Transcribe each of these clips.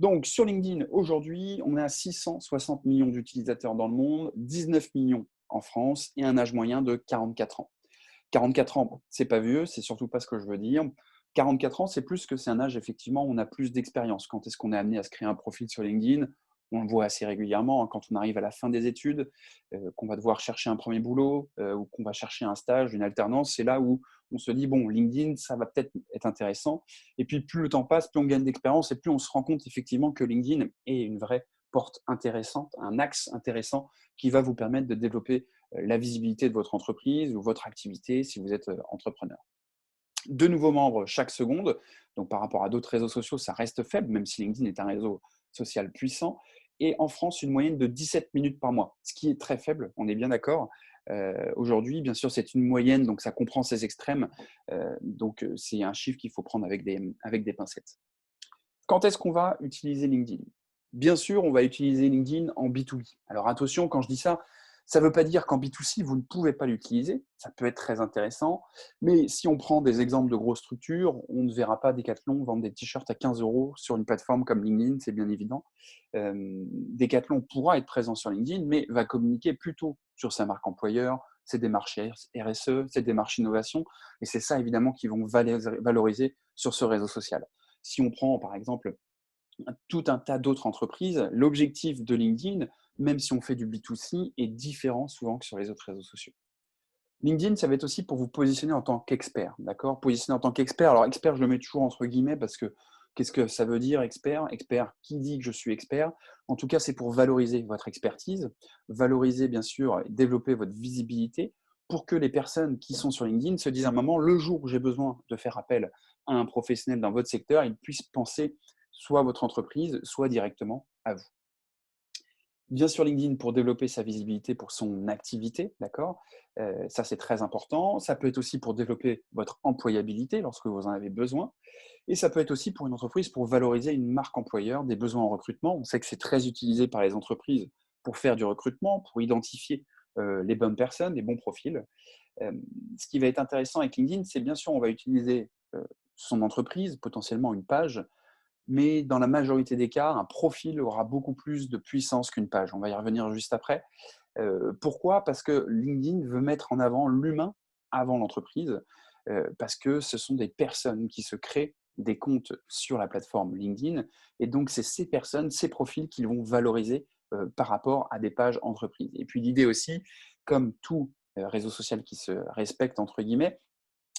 Donc, sur LinkedIn, aujourd'hui, on est à 660 millions d'utilisateurs dans le monde, 19 millions en France et un âge moyen de 44 ans. 44 ans, c'est pas vieux, c'est surtout pas ce que je veux dire. 44 ans, c'est plus que c'est un âge, effectivement, où on a plus d'expérience. Quand est-ce qu'on est amené à se créer un profil sur LinkedIn? On le voit assez régulièrement, hein, quand on arrive à la fin des études, qu'on va devoir chercher un premier boulot, ou qu'on va chercher un stage, une alternance. C'est là où on se dit, bon, LinkedIn, ça va peut-être être intéressant. Et puis, plus le temps passe, plus on gagne d'expérience et plus on se rend compte effectivement que LinkedIn est une vraie porte intéressante, un axe intéressant qui va vous permettre de développer la visibilité de votre entreprise ou votre activité si vous êtes entrepreneur. De nouveaux membres chaque seconde, donc par rapport à d'autres réseaux sociaux, ça reste faible, même si LinkedIn est un réseau social puissant. Et en France, une moyenne de 17 minutes par mois, ce qui est très faible, on est bien d'accord. Aujourd'hui, bien sûr, c'est une moyenne, donc ça comprend ces extrêmes. C'est un chiffre qu'il faut prendre avec des pincettes. Quand est-ce qu'on va utiliser LinkedIn? Bien sûr, on va utiliser LinkedIn en B2B. Alors attention, quand je dis ça, ça ne veut pas dire qu'en B2C, vous ne pouvez pas l'utiliser. Ça peut être très intéressant. Mais si on prend des exemples de grosses structures, on ne verra pas Decathlon vendre des t-shirts à 15 euros sur une plateforme comme LinkedIn, c'est bien évident. Decathlon pourra être présent sur LinkedIn, mais va communiquer plutôt sur sa marque employeur, ses démarches RSE, ses démarches innovation. Et c'est ça, évidemment, qu'ils vont valoriser sur ce réseau social. Si on prend, par exemple, tout un tas d'autres entreprises, l'objectif de LinkedIn, même si on fait du B2C, est différent souvent que sur les autres réseaux sociaux. LinkedIn, ça va être aussi pour vous positionner en tant qu'expert, d'accord? Positionner en tant qu'expert. Alors, expert, je le mets toujours entre guillemets parce que qu'est-ce que ça veut dire, expert? Expert, qui dit que je suis expert? En tout cas, c'est pour valoriser votre expertise, valoriser, bien sûr, et développer votre visibilité pour que les personnes qui sont sur LinkedIn se disent à un moment, le jour où j'ai besoin de faire appel à un professionnel dans votre secteur, ils puissent penser soit à votre entreprise, soit directement à vous. Bien sûr, LinkedIn pour développer sa visibilité pour son activité, d'accord? Ça, c'est très important. Ça peut être aussi pour développer votre employabilité lorsque vous en avez besoin et ça peut être aussi pour une entreprise pour valoriser une marque employeur, des besoins en recrutement. On sait que c'est très utilisé par les entreprises pour faire du recrutement, pour identifier, les bonnes personnes, les bons profils. Ce qui va être intéressant avec LinkedIn, c'est bien sûr, on va utiliser, son entreprise, potentiellement une page, mais dans la majorité des cas, un profil aura beaucoup plus de puissance qu'une page. On va y revenir juste après. Pourquoi? Parce que LinkedIn veut mettre en avant l'humain avant l'entreprise, parce que ce sont des personnes qui se créent des comptes sur la plateforme LinkedIn et donc c'est ces personnes, ces profils qu'ils vont valoriser, par rapport à des pages entreprises et puis l'idée aussi, comme tout, réseau social qui se «respecte» entre guillemets,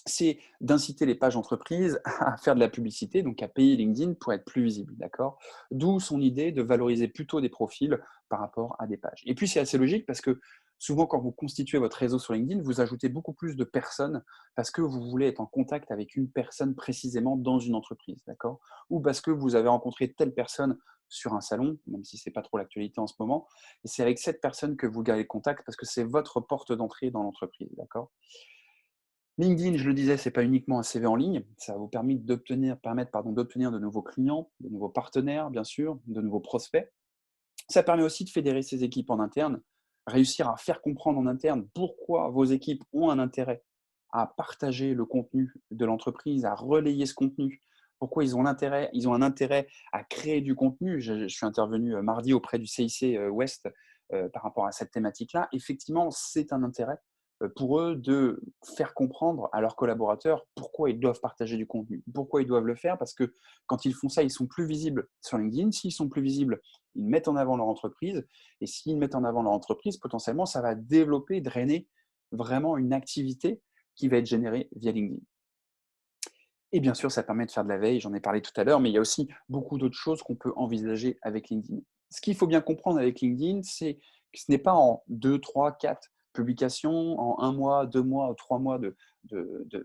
c'est d'inciter les pages entreprises à faire de la publicité, donc à payer LinkedIn pour être plus visible, d'accord? D'où son idée de valoriser plutôt des profils par rapport à des pages. Et puis c'est assez logique parce que souvent quand vous constituez votre réseau sur LinkedIn, vous ajoutez beaucoup plus de personnes parce que vous voulez être en contact avec une personne précisément dans une entreprise, d'accord? Ou parce que vous avez rencontré telle personne sur un salon, même si ce n'est pas trop l'actualité en ce moment, et c'est avec cette personne que vous gardez contact parce que c'est votre porte d'entrée dans l'entreprise, d'accord? LinkedIn, je le disais, c'est pas uniquement un CV en ligne, ça va vous permettre d'obtenir de nouveaux clients, de nouveaux partenaires, bien sûr, de nouveaux prospects. Ça permet aussi de fédérer ses équipes en interne, réussir à faire comprendre en interne pourquoi vos équipes ont un intérêt à partager le contenu de l'entreprise, à relayer ce contenu, pourquoi ils ont un intérêt à créer du contenu. Je suis intervenu mardi auprès du CIC Ouest par rapport à cette thématique-là. Effectivement, c'est un intérêt pour eux de faire comprendre à leurs collaborateurs pourquoi ils doivent partager du contenu, pourquoi ils doivent le faire, parce que quand ils font ça, ils sont plus visibles sur LinkedIn. S'ils sont plus visibles, ils mettent en avant leur entreprise. Et s'ils mettent en avant leur entreprise, potentiellement, ça va développer, drainer vraiment une activité qui va être générée via LinkedIn. Et bien sûr, ça permet de faire de la veille, j'en ai parlé tout à l'heure, mais il y a aussi beaucoup d'autres choses qu'on peut envisager avec LinkedIn. Ce qu'il faut bien comprendre avec LinkedIn, c'est que ce n'est pas en 2, 3, 4 publications, en un mois, 2 mois ou 3 mois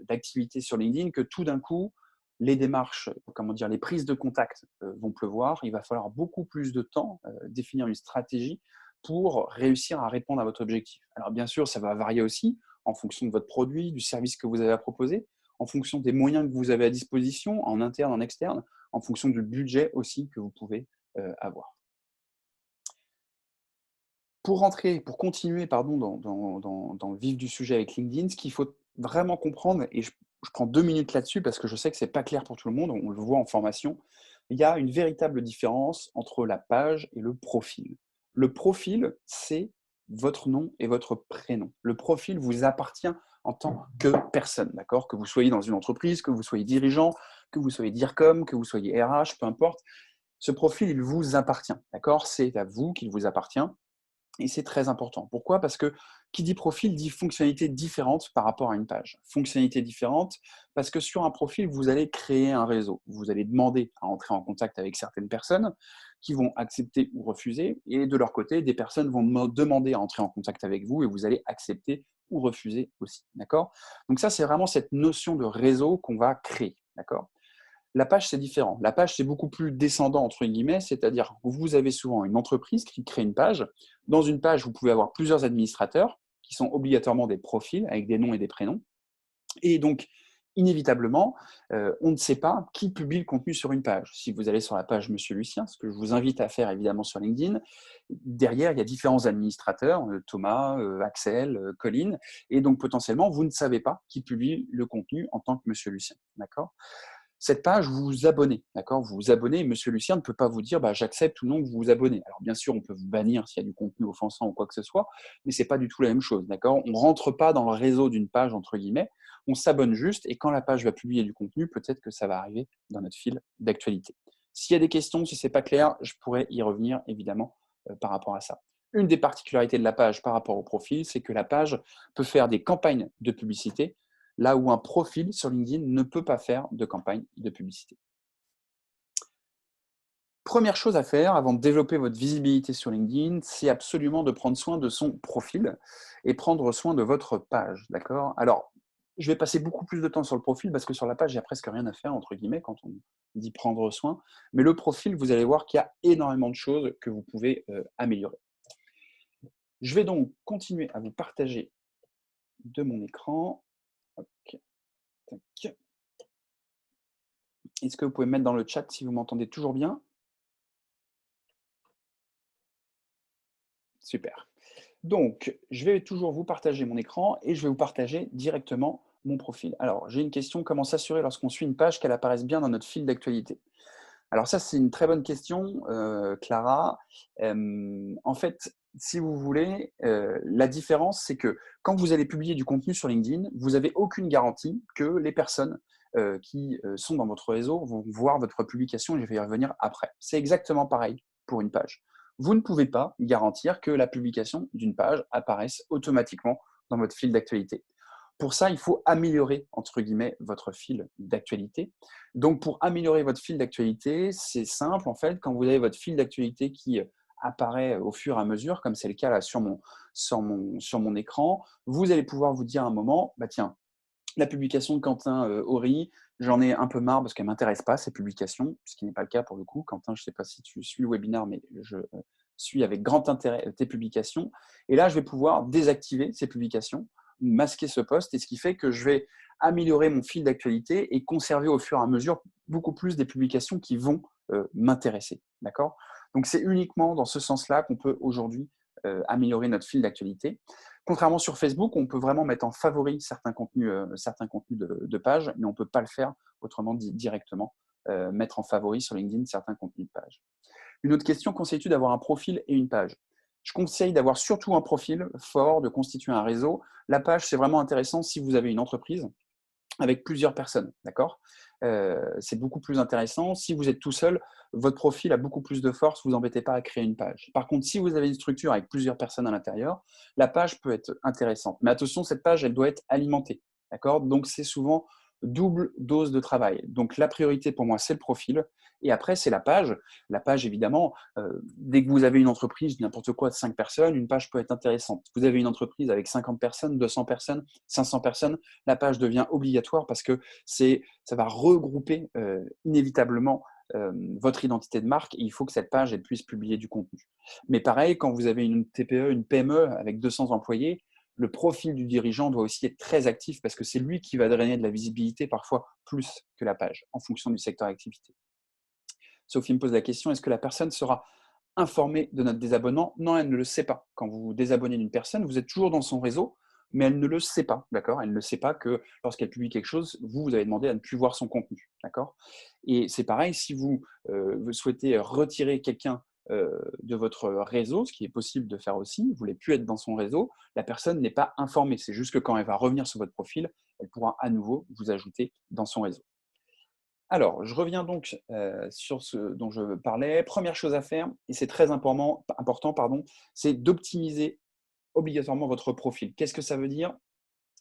d'activité sur LinkedIn que tout d'un coup, les démarches, comment dire, les prises de contact vont pleuvoir. Il va falloir beaucoup plus de temps, définir une stratégie pour réussir à répondre à votre objectif. Alors bien sûr, ça va varier aussi en fonction de votre produit, du service que vous avez à proposer, en fonction des moyens que vous avez à disposition, en interne, en externe, en fonction du budget aussi que vous pouvez avoir. Pour continuer pardon, dans le vif du sujet avec LinkedIn, ce qu'il faut vraiment comprendre, et je prends 2 minutes là-dessus parce que je sais que ce n'est pas clair pour tout le monde, on le voit en formation, il y a une véritable différence entre la page et le profil. Le profil, c'est votre nom et votre prénom. Le profil vous appartient en tant que personne, d'accord? Que vous soyez dans une entreprise, que vous soyez dirigeant, que vous soyez DIRCOM, que vous soyez RH, peu importe. Ce profil, il vous appartient, d'accord? C'est à vous qu'il vous appartient. Et c'est très important. Pourquoi? Parce que qui dit profil dit fonctionnalité différente par rapport à une page. Fonctionnalité différente parce que sur un profil, vous allez créer un réseau. Vous allez demander à entrer en contact avec certaines personnes qui vont accepter ou refuser. Et de leur côté, des personnes vont demander à entrer en contact avec vous et vous allez accepter ou refuser aussi. D'accord? Donc ça, c'est vraiment cette notion de réseau qu'on va créer. D'accord? La page, c'est différent. La page, c'est beaucoup plus descendant, entre guillemets, c'est-à-dire que vous avez souvent une entreprise qui crée une page. Dans une page, vous pouvez avoir plusieurs administrateurs qui sont obligatoirement des profils avec des noms et des prénoms. Et donc, inévitablement, on ne sait pas qui publie le contenu sur une page. Si vous allez sur la page Monsieur Lucien, ce que je vous invite à faire évidemment sur LinkedIn, derrière, il y a différents administrateurs, Thomas, Axel, Colline, et donc potentiellement, vous ne savez pas qui publie le contenu en tant que Monsieur Lucien. D'accord? Cette page, vous vous abonnez, d'accord? Vous vous abonnez, Monsieur Lucien ne peut pas vous dire, bah, j'accepte ou non que vous vous abonnez. Alors bien sûr, on peut vous bannir s'il y a du contenu offensant ou quoi que ce soit, mais c'est pas du tout la même chose, d'accord? On rentre pas dans le réseau d'une page, entre guillemets, on s'abonne juste, et quand la page va publier du contenu, peut-être que ça va arriver dans notre fil d'actualité. S'il y a des questions, si c'est pas clair, je pourrais y revenir, évidemment, par rapport à ça. Une des particularités de la page par rapport au profil, c'est que la page peut faire des campagnes de publicité, là où un profil sur LinkedIn ne peut pas faire de campagne de publicité. Première chose à faire avant de développer votre visibilité sur LinkedIn, c'est absolument de prendre soin de son profil et prendre soin de votre page, d'accord? Alors, je vais passer beaucoup plus de temps sur le profil parce que sur la page, il n'y a presque rien à faire, entre guillemets, quand on dit prendre soin. Mais le profil, vous allez voir qu'il y a énormément de choses que vous pouvez améliorer. Je vais donc continuer à vous partager de mon écran. Ok, tac. Est-ce que vous pouvez me mettre dans le chat si vous m'entendez toujours bien? Super. Donc, je vais toujours vous partager mon écran et je vais vous partager directement mon profil. Alors, j'ai une question, comment s'assurer lorsqu'on suit une page qu'elle apparaisse bien dans notre fil d'actualité? Alors ça, c'est une très bonne question, Clara. En fait, si vous voulez, la différence, c'est que quand vous allez publier du contenu sur LinkedIn, vous n'avez aucune garantie que les personnes qui sont dans votre réseau vont voir votre publication et je vais y revenir après. C'est exactement pareil pour une page. Vous ne pouvez pas garantir que la publication d'une page apparaisse automatiquement dans votre fil d'actualité. Pour ça, il faut améliorer, entre guillemets, votre fil d'actualité. Donc, pour améliorer votre fil d'actualité, c'est simple, en fait, quand vous avez votre fil d'actualité qui apparaît au fur et à mesure, comme c'est le cas là sur mon écran, vous allez pouvoir vous dire à un moment, bah tiens, la publication de Quentin Horry, j'en ai un peu marre parce qu'elle ne m'intéresse pas, ces publications, ce qui n'est pas le cas pour le coup. Quentin, je ne sais pas si tu suis le webinaire, mais je suis avec grand intérêt tes publications. Et là, je vais pouvoir désactiver ces publications, masquer ce post, et ce qui fait que je vais améliorer mon fil d'actualité et conserver au fur et à mesure beaucoup plus des publications qui vont m'intéresser. D'accord? Donc, c'est uniquement dans ce sens-là qu'on peut aujourd'hui améliorer notre fil d'actualité. Contrairement sur Facebook, on peut vraiment mettre en favori certains contenus de page, mais on ne peut pas le faire autrement dit directement, mettre en favori sur LinkedIn certains contenus de page. Une autre question, conseilles-tu d'avoir un profil et une page? Je conseille d'avoir surtout un profil fort, de constituer un réseau. La page, c'est vraiment intéressant si vous avez une entreprise avec plusieurs personnes, d'accord? C'est beaucoup plus intéressant. Si vous êtes tout seul, votre profil a beaucoup plus de force, vous embêtez pas à créer une page. Par contre, si vous avez une structure avec plusieurs personnes à l'intérieur, la page peut être intéressante. Mais attention, cette page, elle doit être alimentée, d'accord? Donc, c'est souvent double dose de travail. Donc, la priorité pour moi, c'est le profil. Et après, c'est la page. La page, évidemment, dès que vous avez une entreprise, n'importe quoi, de 5 personnes, une page peut être intéressante. Vous avez une entreprise avec 50 personnes, 200 personnes, 500 personnes, la page devient obligatoire parce que ça va regrouper inévitablement votre identité de marque et il faut que cette page elle puisse publier du contenu. Mais pareil, quand vous avez une TPE, une PME avec 200 employés, le profil du dirigeant doit aussi être très actif parce que c'est lui qui va drainer de la visibilité parfois plus que la page en fonction du secteur d'activité. Sophie me pose la question, est-ce que la personne sera informée de notre désabonnement? Non, elle ne le sait pas. Quand vous vous désabonnez d'une personne, vous êtes toujours dans son réseau. mais elle ne le sait pas, d'accord? Elle ne sait pas que lorsqu'elle publie quelque chose, vous avez demandé à ne plus voir son contenu, d'accord? Et c'est pareil, si vous souhaitez retirer quelqu'un de votre réseau, ce qui est possible de faire aussi, vous ne voulez plus être dans son réseau, la personne n'est pas informée. C'est juste que quand elle va revenir sur votre profil, elle pourra à nouveau vous ajouter dans son réseau. Alors, je reviens donc sur ce dont je parlais. Première chose à faire, et c'est très important, pardon, c'est d'optimiser obligatoirement votre profil. Qu'est-ce que ça veut dire?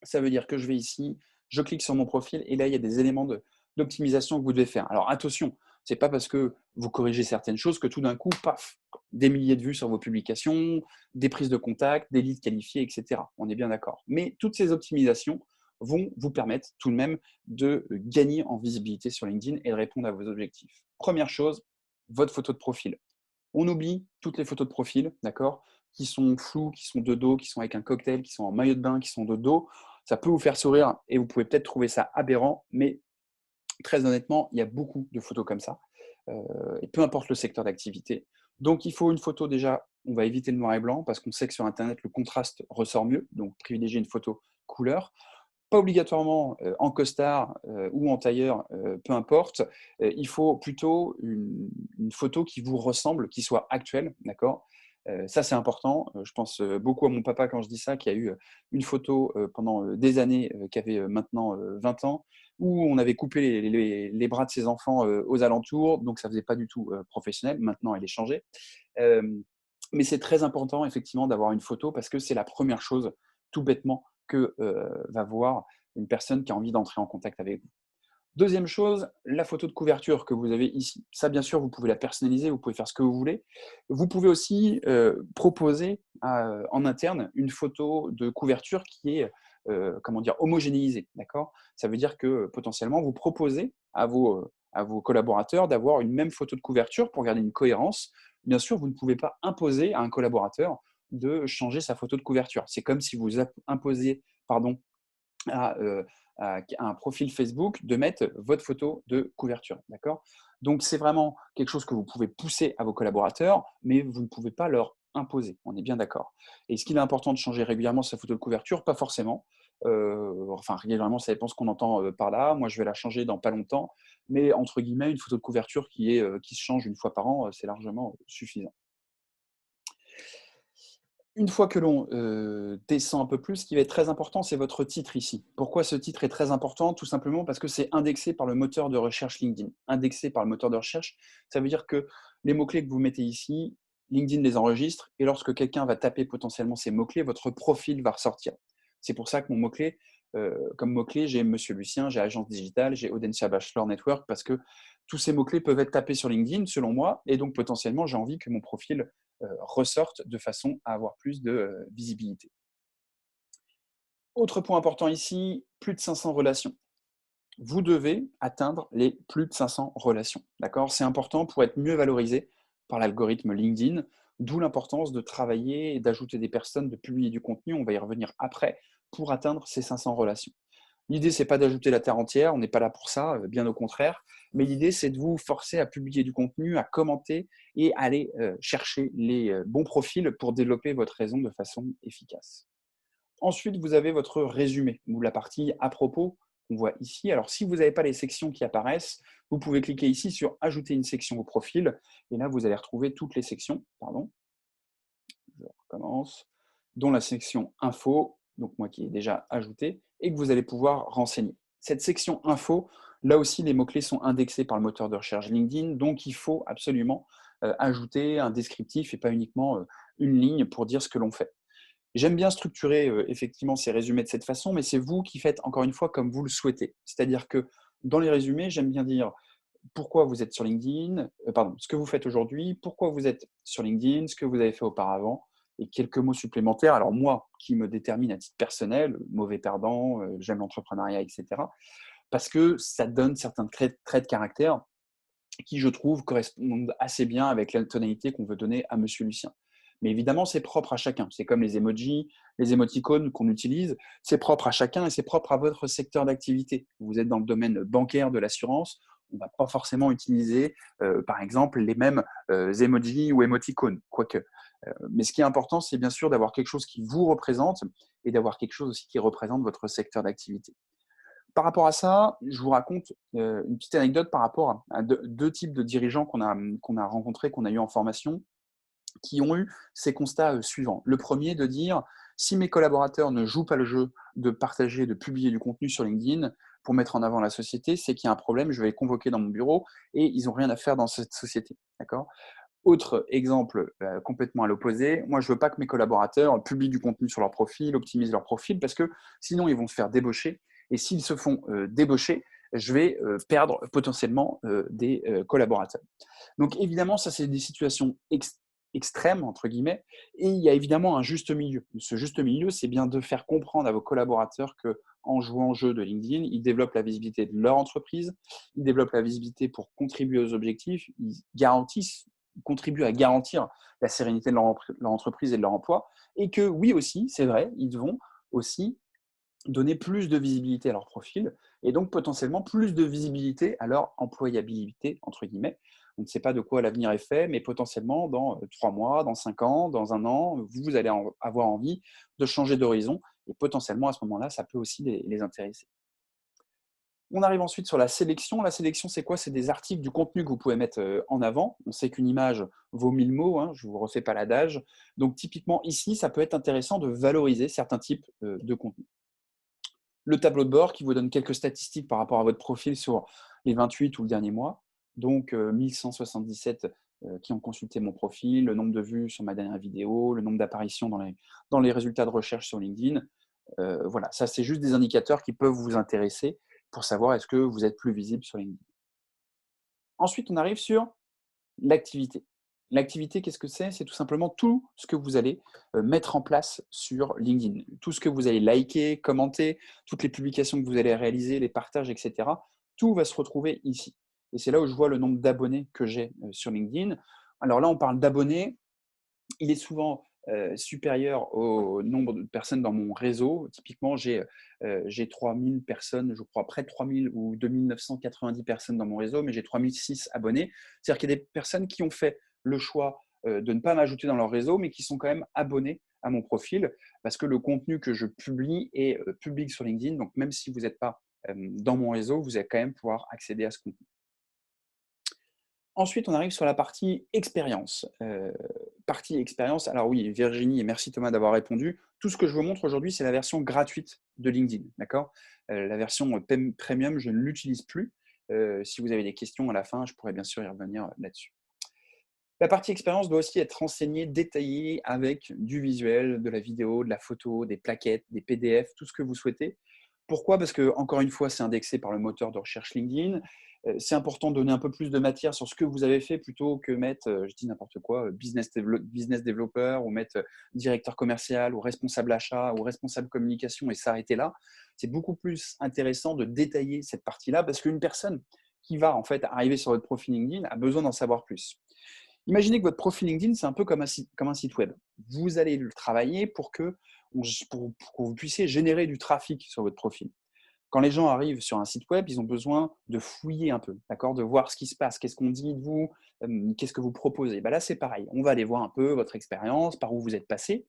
Ça veut dire que je vais ici, je clique sur mon profil et là, il y a des éléments d'optimisation que vous devez faire. Alors attention, ce n'est pas parce que vous corrigez certaines choses que tout d'un coup, paf, des milliers de vues sur vos publications, des prises de contact, des leads qualifiés, etc. On est bien d'accord. Mais toutes ces optimisations vont vous permettre tout de même de gagner en visibilité sur LinkedIn et de répondre à vos objectifs. Première chose, votre photo de profil. On oublie toutes les photos de profil, d'accord, qui sont floues, qui sont de dos, qui sont avec un cocktail, qui sont en maillot de bain, qui sont de dos. Ça peut vous faire sourire et vous pouvez peut-être trouver ça aberrant, mais très honnêtement, il y a beaucoup de photos comme ça, et peu importe le secteur d'activité. Donc il faut une photo déjà, on va éviter le noir et blanc parce qu'on sait que sur internet, le contraste ressort mieux, donc privilégiez une photo couleur. Pas obligatoirement en costard ou en tailleur, peu importe. Il faut plutôt une photo qui vous ressemble, qui soit actuelle, d'accord? Ça, c'est important. Je pense beaucoup à mon papa quand je dis ça, qui a eu une photo pendant des années, qui avait maintenant 20 ans, où on avait coupé les bras de ses enfants aux alentours, donc ça faisait pas du tout professionnel. Maintenant, elle est changée. Mais c'est très important effectivement d'avoir une photo parce que c'est la première chose, tout bêtement, que va voir une personne qui a envie d'entrer en contact avec vous. Deuxième chose, la photo de couverture que vous avez ici. Ça, bien sûr, vous pouvez la personnaliser, vous pouvez faire ce que vous voulez. Vous pouvez aussi proposer en interne une photo de couverture qui est comment dire, homogénéisée. D'accord? Ça veut dire que potentiellement, vous proposez à vos collaborateurs d'avoir une même photo de couverture pour garder une cohérence. Bien sûr, vous ne pouvez pas imposer à un collaborateur de changer sa photo de couverture. C'est comme si vous imposiez pardon, à, à un profil Facebook de mettre votre photo de couverture. D'accord? Donc, c'est vraiment quelque chose que vous pouvez pousser à vos collaborateurs, mais vous ne pouvez pas leur imposer. On est bien d'accord. Est-ce qu'il est important de changer régulièrement sa photo de couverture? Pas forcément. Enfin, régulièrement, ça dépend ce qu'on entend par là. Moi, je vais la changer dans pas longtemps. Mais entre guillemets, une photo de couverture qui se change une fois par an, c'est largement suffisant. Une fois que l'on descend un peu plus, ce qui va être très important, c'est votre titre ici. Pourquoi ce titre est très important? Tout simplement parce que c'est indexé par le moteur de recherche LinkedIn. Indexé par le moteur de recherche, ça veut dire que les mots-clés que vous mettez ici, LinkedIn les enregistre et lorsque quelqu'un va taper potentiellement ces mots-clés, votre profil va ressortir. C'est pour ça que mon mot-clé, comme mot-clé, j'ai Monsieur Lucien, j'ai Agence Digitale, j'ai Audencia Bachelor Network parce que tous ces mots-clés peuvent être tapés sur LinkedIn, selon moi, et donc potentiellement, j'ai envie que mon profil ressortent de façon à avoir plus de visibilité. Autre point important ici, plus de 500 relations. Vous devez atteindre les plus de 500 relations. D'accord? C'est important pour être mieux valorisé par l'algorithme LinkedIn, d'où l'importance de travailler et d'ajouter des personnes, de publier du contenu. On va y revenir après pour atteindre ces 500 relations. L'idée, c'est pas d'ajouter la terre entière, on n'est pas là pour ça, bien au contraire. Mais l'idée, c'est de vous forcer à publier du contenu, à commenter et aller chercher les bons profils pour développer votre réseau de façon efficace. Ensuite, vous avez votre résumé, ou la partie à propos qu'on voit ici. Alors, si vous n'avez pas les sections qui apparaissent, vous pouvez cliquer ici sur Ajouter une section au profil. Et là, vous allez retrouver toutes les sections. Pardon, je recommence. Dont la section Info, donc moi qui ai déjà ajouté, et que vous allez pouvoir renseigner. Cette section Info, là aussi, les mots-clés sont indexés par le moteur de recherche LinkedIn, donc il faut absolument ajouter un descriptif et pas uniquement une ligne pour dire ce que l'on fait. J'aime bien structurer effectivement ces résumés de cette façon, mais c'est vous qui faites encore une fois comme vous le souhaitez. C'est-à-dire que dans les résumés, j'aime bien dire pourquoi vous êtes sur LinkedIn, pardon, ce que vous faites aujourd'hui, pourquoi vous êtes sur LinkedIn, ce que vous avez fait auparavant, et quelques mots supplémentaires. Alors moi, qui me détermine à titre personnel, mauvais perdant, j'aime l'entrepreneuriat, etc. Parce que ça donne certains traits de caractère qui, je trouve, correspondent assez bien avec la tonalité qu'on veut donner à Monsieur Lucien. Mais évidemment, c'est propre à chacun. C'est comme les emojis, les émoticônes qu'on utilise, c'est propre à chacun et c'est propre à votre secteur d'activité. Vous êtes dans le domaine bancaire, de l'assurance, on ne va pas forcément utiliser, par exemple, les mêmes emojis ou émoticônes, quoique. Mais ce qui est important, c'est bien sûr d'avoir quelque chose qui vous représente et d'avoir quelque chose aussi qui représente votre secteur d'activité. Par rapport à ça, je vous raconte une petite anecdote par rapport à deux types de dirigeants qu'on a rencontrés, qu'on a eu en formation, qui ont eu ces constats suivants. Le premier, de dire, si mes collaborateurs ne jouent pas le jeu de partager, de publier du contenu sur LinkedIn pour mettre en avant la société, c'est qu'il y a un problème, je vais les convoquer dans mon bureau et ils n'ont rien à faire dans cette société. D'accord ? Autre exemple complètement à l'opposé, moi je ne veux pas que mes collaborateurs publient du contenu sur leur profil, optimisent leur profil, parce que sinon ils vont se faire débaucher. Et s'ils se font débaucher, je vais perdre potentiellement des collaborateurs. Donc évidemment, ça c'est des situations extrêmes, entre guillemets, et il y a évidemment un juste milieu. Ce juste milieu, c'est bien de faire comprendre à vos collaborateurs que en jouant au jeu de LinkedIn, ils développent la visibilité de leur entreprise, ils développent la visibilité pour contribuer aux objectifs, ils contribuent à garantir la sérénité de leur entreprise et de leur emploi, et que oui aussi, c'est vrai, ils vont aussi donner plus de visibilité à leur profil et donc potentiellement plus de visibilité à leur employabilité, entre guillemets. On ne sait pas de quoi l'avenir est fait, mais potentiellement dans 3 mois, dans 5 ans, dans un an, vous allez avoir envie de changer d'horizon et potentiellement à ce moment-là, ça peut aussi les intéresser. On arrive ensuite sur la sélection. La sélection, c'est quoi? C'est des articles, du contenu que vous pouvez mettre en avant. On sait qu'une image vaut 1000 mots, hein, je ne vous refais pas l'adage. Donc typiquement ici, ça peut être intéressant de valoriser certains types de contenus. Le tableau de bord qui vous donne quelques statistiques par rapport à votre profil sur les 28 ou le dernier mois. Donc 1177 qui ont consulté mon profil, le nombre de vues sur ma dernière vidéo, le nombre d'apparitions dans les résultats de recherche sur LinkedIn. Voilà, ça c'est juste des indicateurs qui peuvent vous intéresser pour savoir est-ce que vous êtes plus visible sur LinkedIn. Ensuite, on arrive sur l'activité. L'activité, qu'est-ce que c'est? C'est tout simplement tout ce que vous allez mettre en place sur LinkedIn. Tout ce que vous allez liker, commenter, toutes les publications que vous allez réaliser, les partages, etc. Tout va se retrouver ici. Et c'est là où je vois le nombre d'abonnés que j'ai sur LinkedIn. Alors là, on parle d'abonnés. Il est souvent supérieur au nombre de personnes dans mon réseau. Typiquement, j'ai 3000 personnes, je crois près de 3000 ou 2990 personnes dans mon réseau, mais j'ai 3006 abonnés. C'est-à-dire qu'il y a des personnes qui ont fait le choix de ne pas m'ajouter dans leur réseau, mais qui sont quand même abonnés à mon profil, parce que le contenu que je publie est public sur LinkedIn. Donc, même si vous n'êtes pas dans mon réseau, vous allez quand même pouvoir accéder à ce contenu. Ensuite, on arrive sur la partie expérience. Partie expérience, alors oui, Virginie et merci Thomas d'avoir répondu. Tout ce que je vous montre aujourd'hui, c'est la version gratuite de LinkedIn, d'accord? La version premium, je ne l'utilise plus. Si vous avez des questions à la fin, je pourrais bien sûr y revenir là-dessus. La partie expérience doit aussi être renseignée, détaillée avec du visuel, de la vidéo, de la photo, des plaquettes, des PDF, tout ce que vous souhaitez. Pourquoi? Parce que, encore une fois, c'est indexé par le moteur de recherche LinkedIn. C'est important de donner un peu plus de matière sur ce que vous avez fait plutôt que mettre, je dis n'importe quoi, business developer ou mettre directeur commercial ou responsable achat ou responsable communication et s'arrêter là. C'est beaucoup plus intéressant de détailler cette partie-là parce qu'une personne qui va en fait arriver sur votre profil LinkedIn a besoin d'en savoir plus. Imaginez que votre profil LinkedIn, c'est un peu comme un site web. Vous allez le travailler pour que vous puissiez générer du trafic sur votre profil. Quand les gens arrivent sur un site web, ils ont besoin de fouiller un peu, d'accord, de voir ce qui se passe, qu'est-ce qu'on dit de vous, qu'est-ce que vous proposez. Ben là, c'est pareil. On va aller voir un peu votre expérience, par où vous êtes passé.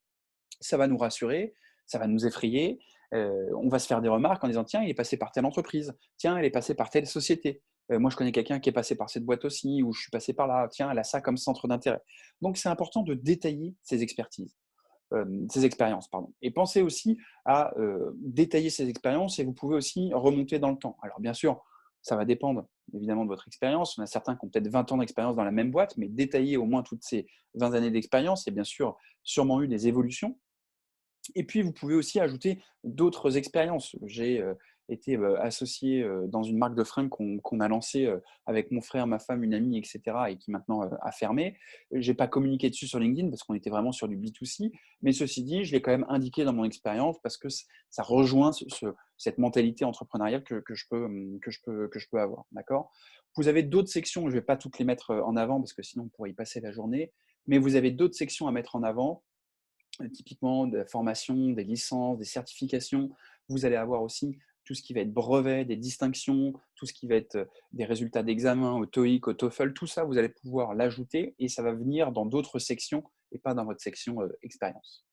Ça va nous rassurer, ça va nous effrayer. On va se faire des remarques en disant tiens, il est passé par telle entreprise, tiens, elle est passée par telle société. Moi, je connais quelqu'un qui est passé par cette boîte aussi, ou je suis passé par là, tiens, elle a ça comme centre d'intérêt. Donc, c'est important de détailler ses expertises. Ces expériences, pardon. Et pensez aussi à détailler ces expériences et vous pouvez aussi remonter dans le temps. Alors bien sûr, ça va dépendre évidemment de votre expérience. On a certains qui ont peut-être 20 ans d'expérience dans la même boîte, mais détailler au moins toutes ces 20 années d'expérience, et bien sûr sûrement eu des évolutions. Et puis, vous pouvez aussi ajouter d'autres expériences. J'ai été associé dans une marque de fringues qu'on a lancée avec mon frère, ma femme, une amie, etc., et qui maintenant a fermé. Je n'ai pas communiqué dessus sur LinkedIn parce qu'on était vraiment sur du B2C. Mais ceci dit, je l'ai quand même indiqué dans mon expérience parce que ça rejoint cette mentalité entrepreneuriale que je peux avoir. D'accord? Vous avez d'autres sections, je ne vais pas toutes les mettre en avant parce que sinon on pourrait y passer la journée, mais vous avez d'autres sections à mettre en avant typiquement de la formation, des licences, des certifications. Vous allez avoir aussi tout ce qui va être brevet, des distinctions, tout ce qui va être des résultats d'examen au TOEIC, au TOEFL, tout ça, vous allez pouvoir l'ajouter et ça va venir dans d'autres sections et pas dans votre section expérience.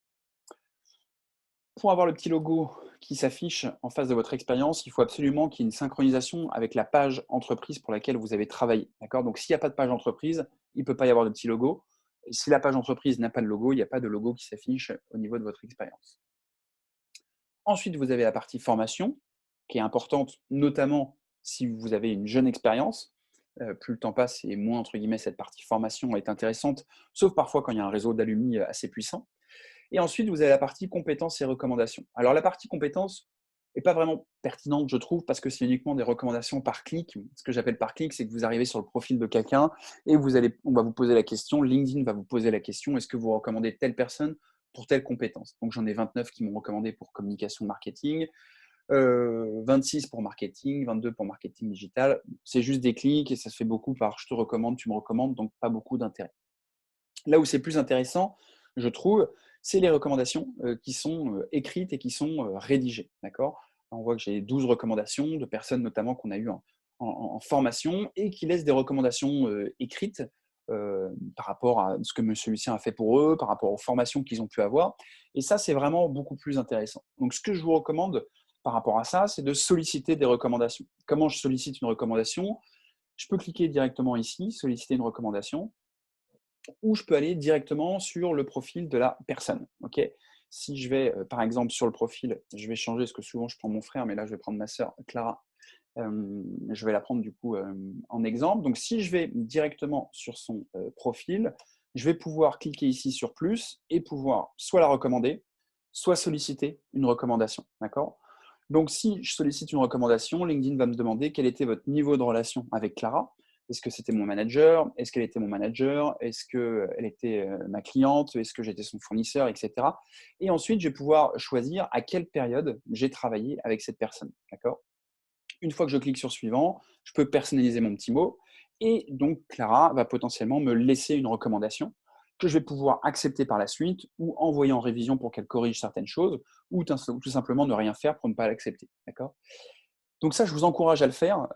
Pour avoir le petit logo qui s'affiche en face de votre expérience, il faut absolument qu'il y ait une synchronisation avec la page entreprise pour laquelle vous avez travaillé. D'accord? Donc, s'il n'y a pas de page entreprise, il ne peut pas y avoir de petit logo. Et si la page entreprise n'a pas de logo, il n'y a pas de logo qui s'affiche au niveau de votre expérience. Ensuite, vous avez la partie formation, qui est importante, notamment si vous avez une jeune expérience. Plus le temps passe et moins, entre guillemets, cette partie formation est intéressante, sauf parfois quand il y a un réseau d'alumni assez puissant. Et ensuite, vous avez la partie compétences et recommandations. Alors, la partie compétences n'est pas vraiment pertinente, je trouve, parce que c'est uniquement des recommandations par clic. Ce que j'appelle par clic, c'est que vous arrivez sur le profil de quelqu'un et on va vous poser la question, LinkedIn va vous poser la question, est-ce que vous recommandez telle personne pour telle compétence? Donc, j'en ai 29 qui m'ont recommandé pour communication marketing, 26 pour marketing, 22 pour marketing digital. C'est juste des clics et ça se fait beaucoup par je te recommande, tu me recommandes, donc pas beaucoup d'intérêt. Là où c'est plus intéressant, je trouve, c'est les recommandations qui sont écrites et qui sont rédigées. D'accord? On voit que j'ai 12 recommandations de personnes notamment qu'on a eues en formation et qui laissent des recommandations écrites par rapport à ce que M. Lucien a fait pour eux, par rapport aux formations qu'ils ont pu avoir. Et ça, c'est vraiment beaucoup plus intéressant. Donc, ce que je vous recommande par rapport à ça, c'est de solliciter des recommandations. Comment je sollicite une recommandation? Je peux cliquer directement ici, solliciter une recommandation ou je peux aller directement sur le profil de la personne. Okay, si je vais, par exemple, sur le profil, je vais changer, parce que souvent je prends mon frère, mais là je vais prendre ma sœur Clara. Je vais la prendre du coup en exemple. Donc si je vais directement sur son profil, je vais pouvoir cliquer ici sur plus et pouvoir soit la recommander, soit solliciter une recommandation. D'accord? Donc si je sollicite une recommandation, LinkedIn va me demander quel était votre niveau de relation avec Clara. Est-ce que c'était mon manager? Est-ce qu'elle était mon manager? Est-ce qu'elle était ma cliente? Est-ce que j'étais son fournisseur, etc. Et ensuite, je vais pouvoir choisir à quelle période j'ai travaillé avec cette personne. D'accord? Une fois que je clique sur suivant, je peux personnaliser mon petit mot et donc Clara va potentiellement me laisser une recommandation que je vais pouvoir accepter par la suite ou envoyer en révision pour qu'elle corrige certaines choses ou tout simplement ne rien faire pour ne pas l'accepter. D'accord? Donc ça, je vous encourage à le faire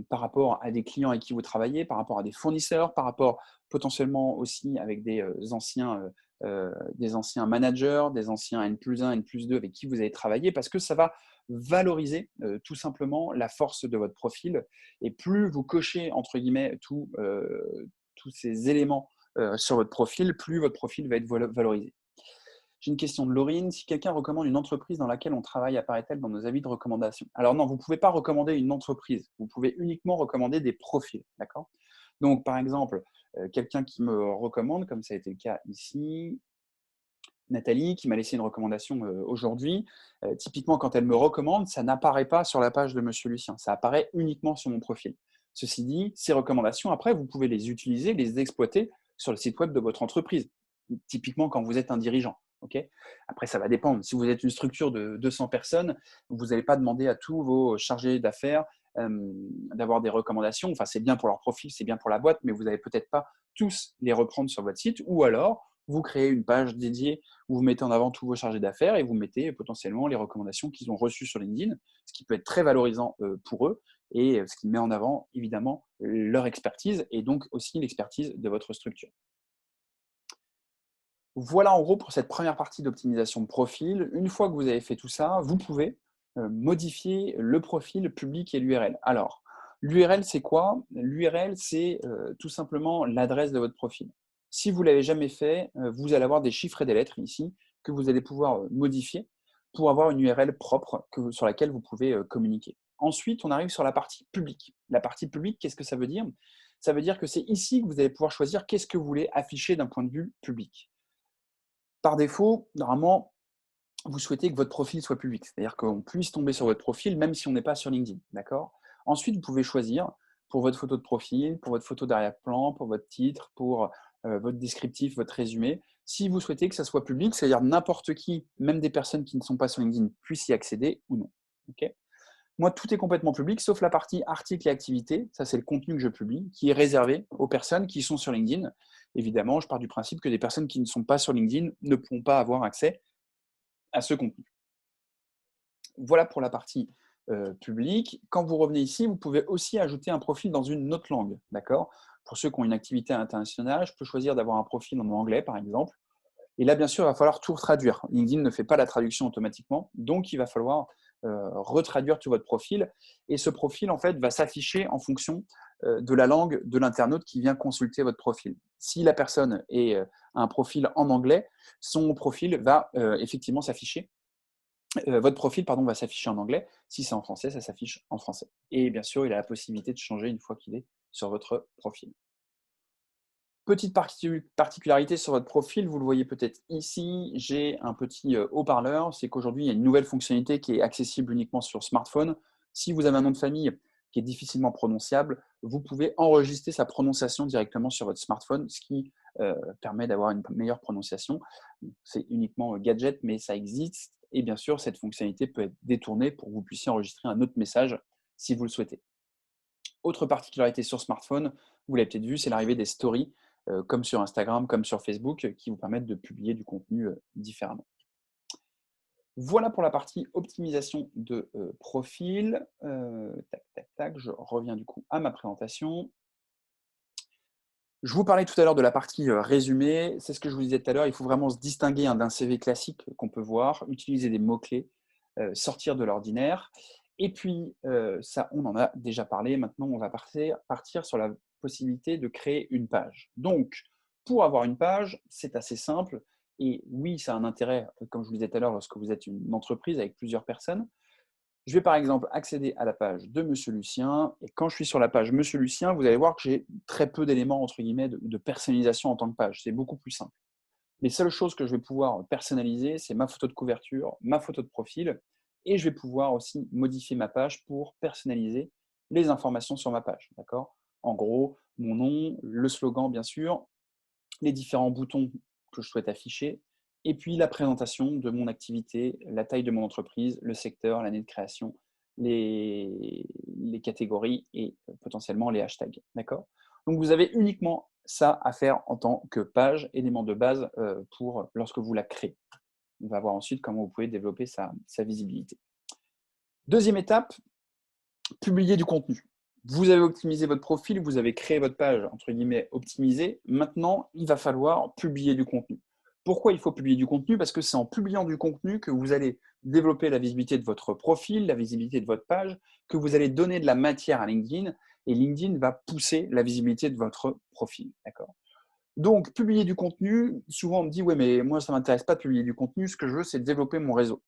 par rapport à des clients avec qui vous travaillez, par rapport à des fournisseurs, par rapport potentiellement aussi avec des anciens managers, des anciens N+1, N+2 avec qui vous avez travaillé, parce que ça va valoriser tout simplement la force de votre profil. Et plus vous cochez, entre guillemets, tous ces éléments sur votre profil, plus votre profil va être valorisé. J'ai une question de Laurine. Si quelqu'un recommande une entreprise dans laquelle on travaille, apparaît-elle dans nos avis de recommandation? Alors non, vous ne pouvez pas recommander une entreprise. Vous pouvez uniquement recommander des profils. D'accord? Donc, par exemple, quelqu'un qui me recommande, comme ça a été le cas ici, Nathalie, qui m'a laissé une recommandation aujourd'hui. Typiquement, quand elle me recommande, ça n'apparaît pas sur la page de Monsieur Lucien. Ça apparaît uniquement sur mon profil. Ceci dit, ces recommandations, après, vous pouvez les utiliser, les exploiter sur le site web de votre entreprise. Typiquement, quand vous êtes un dirigeant. Okay, après, ça va dépendre. Si vous êtes une structure de 200 personnes, vous n'allez pas demander à tous vos chargés d'affaires d'avoir des recommandations. Enfin, c'est bien pour leur profil, c'est bien pour la boîte, mais vous n'allez peut-être pas tous les reprendre sur votre site. Ou alors, vous créez une page dédiée où vous mettez en avant tous vos chargés d'affaires et vous mettez potentiellement les recommandations qu'ils ont reçues sur LinkedIn, ce qui peut être très valorisant pour eux et ce qui met en avant évidemment leur expertise et donc aussi l'expertise de votre structure. Voilà en gros pour cette première partie d'optimisation de profil. Une fois que vous avez fait tout ça, vous pouvez modifier le profil public et l'URL. Alors, l'URL, c'est quoi? L'URL, c'est tout simplement l'adresse de votre profil. Si vous ne l'avez jamais fait, vous allez avoir des chiffres et des lettres ici que vous allez pouvoir modifier pour avoir une URL propre sur laquelle vous pouvez communiquer. Ensuite, on arrive sur la partie publique. La partie publique, qu'est-ce que ça veut dire? Ça veut dire que c'est ici que vous allez pouvoir choisir qu'est-ce que vous voulez afficher d'un point de vue public. Par défaut, normalement, vous souhaitez que votre profil soit public, c'est-à-dire qu'on puisse tomber sur votre profil même si on n'est pas sur LinkedIn. D'accord? Ensuite, vous pouvez choisir pour votre photo de profil, pour votre photo d'arrière-plan, pour votre titre, pour votre descriptif, votre résumé. Si vous souhaitez que ça soit public, c'est-à-dire n'importe qui, même des personnes qui ne sont pas sur LinkedIn, puissent y accéder ou non. Okay, moi, tout est complètement public, sauf la partie articles et activités. Ça, c'est le contenu que je publie, qui est réservé aux personnes qui sont sur LinkedIn. Évidemment, je pars du principe que des personnes qui ne sont pas sur LinkedIn ne pourront pas avoir accès à ce contenu. Voilà pour la partie public. Quand vous revenez ici, vous pouvez aussi ajouter un profil dans une autre langue, d'accord? Pour ceux qui ont une activité internationale, je peux choisir d'avoir un profil en anglais, par exemple. Et là, bien sûr, il va falloir tout traduire. LinkedIn ne fait pas la traduction automatiquement, donc il va falloir retraduire tout votre profil. Et ce profil, en fait, va s'afficher en fonction de la langue de l'internaute qui vient consulter votre profil. Si la personne a un profil en anglais, son profil va effectivement s'afficher. Votre profil, pardon, va s'afficher en anglais. Si c'est en français, ça s'affiche en français. Et bien sûr, il a la possibilité de changer une fois qu'il est sur votre profil. Petite particularité sur votre profil, vous le voyez peut-être ici, j'ai un petit haut-parleur. C'est qu'aujourd'hui, il y a une nouvelle fonctionnalité qui est accessible uniquement sur smartphone. Si vous avez un nom de famille qui est difficilement prononçable, vous pouvez enregistrer sa prononciation directement sur votre smartphone, ce qui permet d'avoir une meilleure prononciation. C'est uniquement gadget, mais ça existe. Et bien sûr, cette fonctionnalité peut être détournée pour que vous puissiez enregistrer un autre message si vous le souhaitez. Autre particularité sur smartphone, vous l'avez peut-être vu, c'est l'arrivée des stories, comme sur Instagram, comme sur Facebook, qui vous permettent de publier du contenu différemment. Voilà pour la partie optimisation de profil. Tac, tac, tac, je reviens du coup à ma présentation. Je vous parlais tout à l'heure de la partie résumé. C'est ce que je vous disais tout à l'heure. Il faut vraiment se distinguer d'un CV classique qu'on peut voir, utiliser des mots-clés, sortir de l'ordinaire. Et puis, ça, on en a déjà parlé. Maintenant, on va partir sur la possibilité de créer une page. Donc, pour avoir une page, c'est assez simple. Et oui, ça a un intérêt, comme je vous disais tout à l'heure, lorsque vous êtes une entreprise avec plusieurs personnes. Je vais par exemple accéder à la page de Monsieur Lucien. Et quand je suis sur la page Monsieur Lucien, vous allez voir que j'ai très peu d'éléments entre guillemets de personnalisation en tant que page. C'est beaucoup plus simple. Les seules choses que je vais pouvoir personnaliser, c'est ma photo de couverture, ma photo de profil, et je vais pouvoir aussi modifier ma page pour personnaliser les informations sur ma page. D'accord? En gros, mon nom, le slogan bien sûr, les différents boutons que je souhaite afficher, et puis la présentation de mon activité, la taille de mon entreprise, le secteur, l'année de création, les catégories et potentiellement les hashtags. D'accord? Donc vous avez uniquement ça à faire en tant que page, élément de base pour lorsque vous la créez. On va voir ensuite comment vous pouvez développer sa visibilité. Deuxième étape, publier du contenu. Vous avez optimisé votre profil, vous avez créé votre page, entre guillemets, optimisée. Maintenant, il va falloir publier du contenu. Pourquoi il faut publier du contenu? Parce que c'est en publiant du contenu que vous allez développer la visibilité de votre profil, la visibilité de votre page, que vous allez donner de la matière à LinkedIn, et LinkedIn va pousser la visibilité de votre profil. D'accord? Donc, publier du contenu, souvent on me dit, ouais, mais moi, ça ne m'intéresse pas de publier du contenu, ce que je veux, c'est développer mon réseau.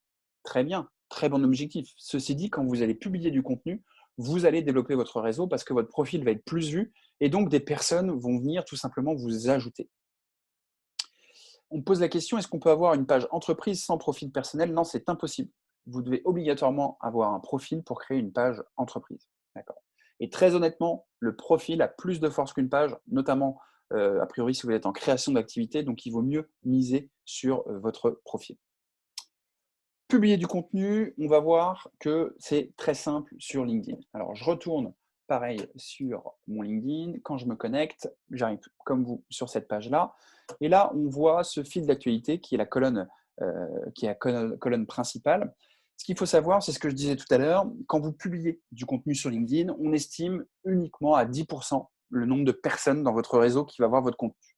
Très bien, très bon objectif. Ceci dit, quand vous allez publier du contenu, vous allez développer votre réseau parce que votre profil va être plus vu et donc des personnes vont venir tout simplement vous ajouter. On pose la question, est-ce qu'on peut avoir une page entreprise sans profil personnel? Non, c'est impossible. Vous devez obligatoirement avoir un profil pour créer une page entreprise. D'accord. Et très honnêtement, le profil a plus de force qu'une page, notamment a priori si vous êtes en création d'activité, donc il vaut mieux miser sur votre profil. Publier du contenu, on va voir que c'est très simple sur LinkedIn. Alors, je retourne pareil sur mon LinkedIn. Quand je me connecte, j'arrive comme vous sur cette page-là. Et là, on voit ce fil d'actualité qui est la colonne, colonne principale. Ce qu'il faut savoir, c'est ce que je disais tout à l'heure, quand vous publiez du contenu sur LinkedIn, on estime uniquement à 10% le nombre de personnes dans votre réseau qui va voir votre contenu.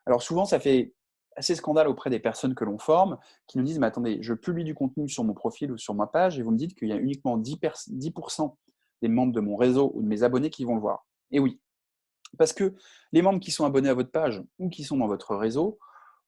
Alors souvent, ça fait assez scandale auprès des personnes que l'on forme qui nous disent, mais attendez, je publie du contenu sur mon profil ou sur ma page et vous me dites qu'il y a uniquement 10% des membres de mon réseau ou de mes abonnés qui vont le voir. Et oui, parce que les membres qui sont abonnés à votre page ou qui sont dans votre réseau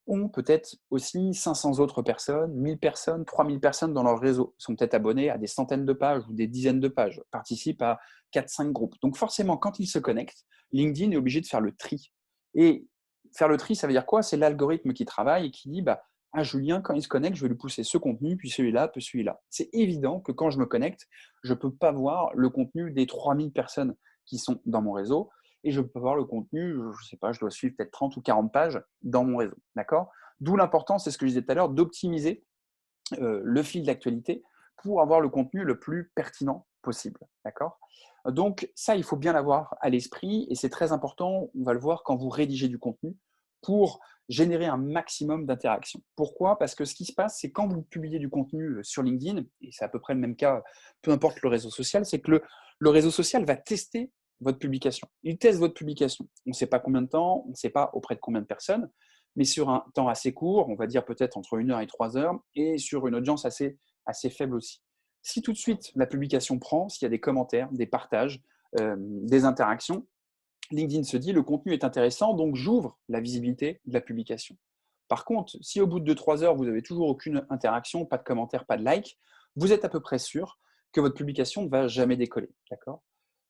ont peut-être aussi 500 autres personnes, 1000 personnes, 3000 personnes dans leur réseau, sont peut-être abonnés à des centaines de pages ou des dizaines de pages, participent à 4-5 groupes. Donc forcément, quand ils se connectent, LinkedIn est obligé de faire le tri. Et faire le tri, ça veut dire quoi? C'est l'algorithme qui travaille et qui dit, bah, ah, Julien, quand il se connecte, je vais lui pousser ce contenu, puis celui-là, puis celui-là. C'est évident que quand je me connecte, je ne peux pas voir le contenu des 3000 personnes qui sont dans mon réseau et je peux voir le contenu, je ne sais pas, je dois suivre peut-être 30 ou 40 pages dans mon réseau. D'accord? D'où l'importance, c'est ce que je disais tout à l'heure, d'optimiser le fil d'actualité pour avoir le contenu le plus pertinent possible. D'accord? Donc ça, il faut bien l'avoir à l'esprit et c'est très important, on va le voir quand vous rédigez du contenu, pour générer un maximum d'interactions. Pourquoi? Parce que ce qui se passe, c'est quand vous publiez du contenu sur LinkedIn, et c'est à peu près le même cas, peu importe le réseau social, c'est que le réseau social va tester votre publication. Il teste votre publication. On ne sait pas combien de temps, on ne sait pas auprès de combien de personnes, mais sur un temps assez court, on va dire peut-être entre 1 heure et 3 heures, et sur une audience assez faible aussi. Si tout de suite la publication prend, s'il y a des commentaires, des partages, des interactions, LinkedIn se dit le contenu est intéressant, donc j'ouvre la visibilité de la publication. Par contre, si au bout de 2-3 heures, vous n'avez toujours aucune interaction, pas de commentaire, pas de like, vous êtes à peu près sûr que votre publication ne va jamais décoller. D'accord?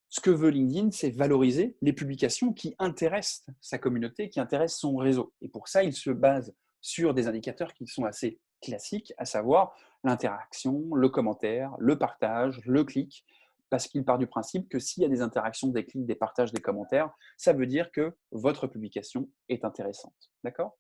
Ce que veut LinkedIn, c'est valoriser les publications qui intéressent sa communauté, qui intéressent son réseau. Et pour ça, il se base sur des indicateurs qui sont assez classiques, à savoir l'interaction, le commentaire, le partage, le clic, parce qu'il part du principe que s'il y a des interactions, des clics, des partages, des commentaires, ça veut dire que votre publication est intéressante. D'accord?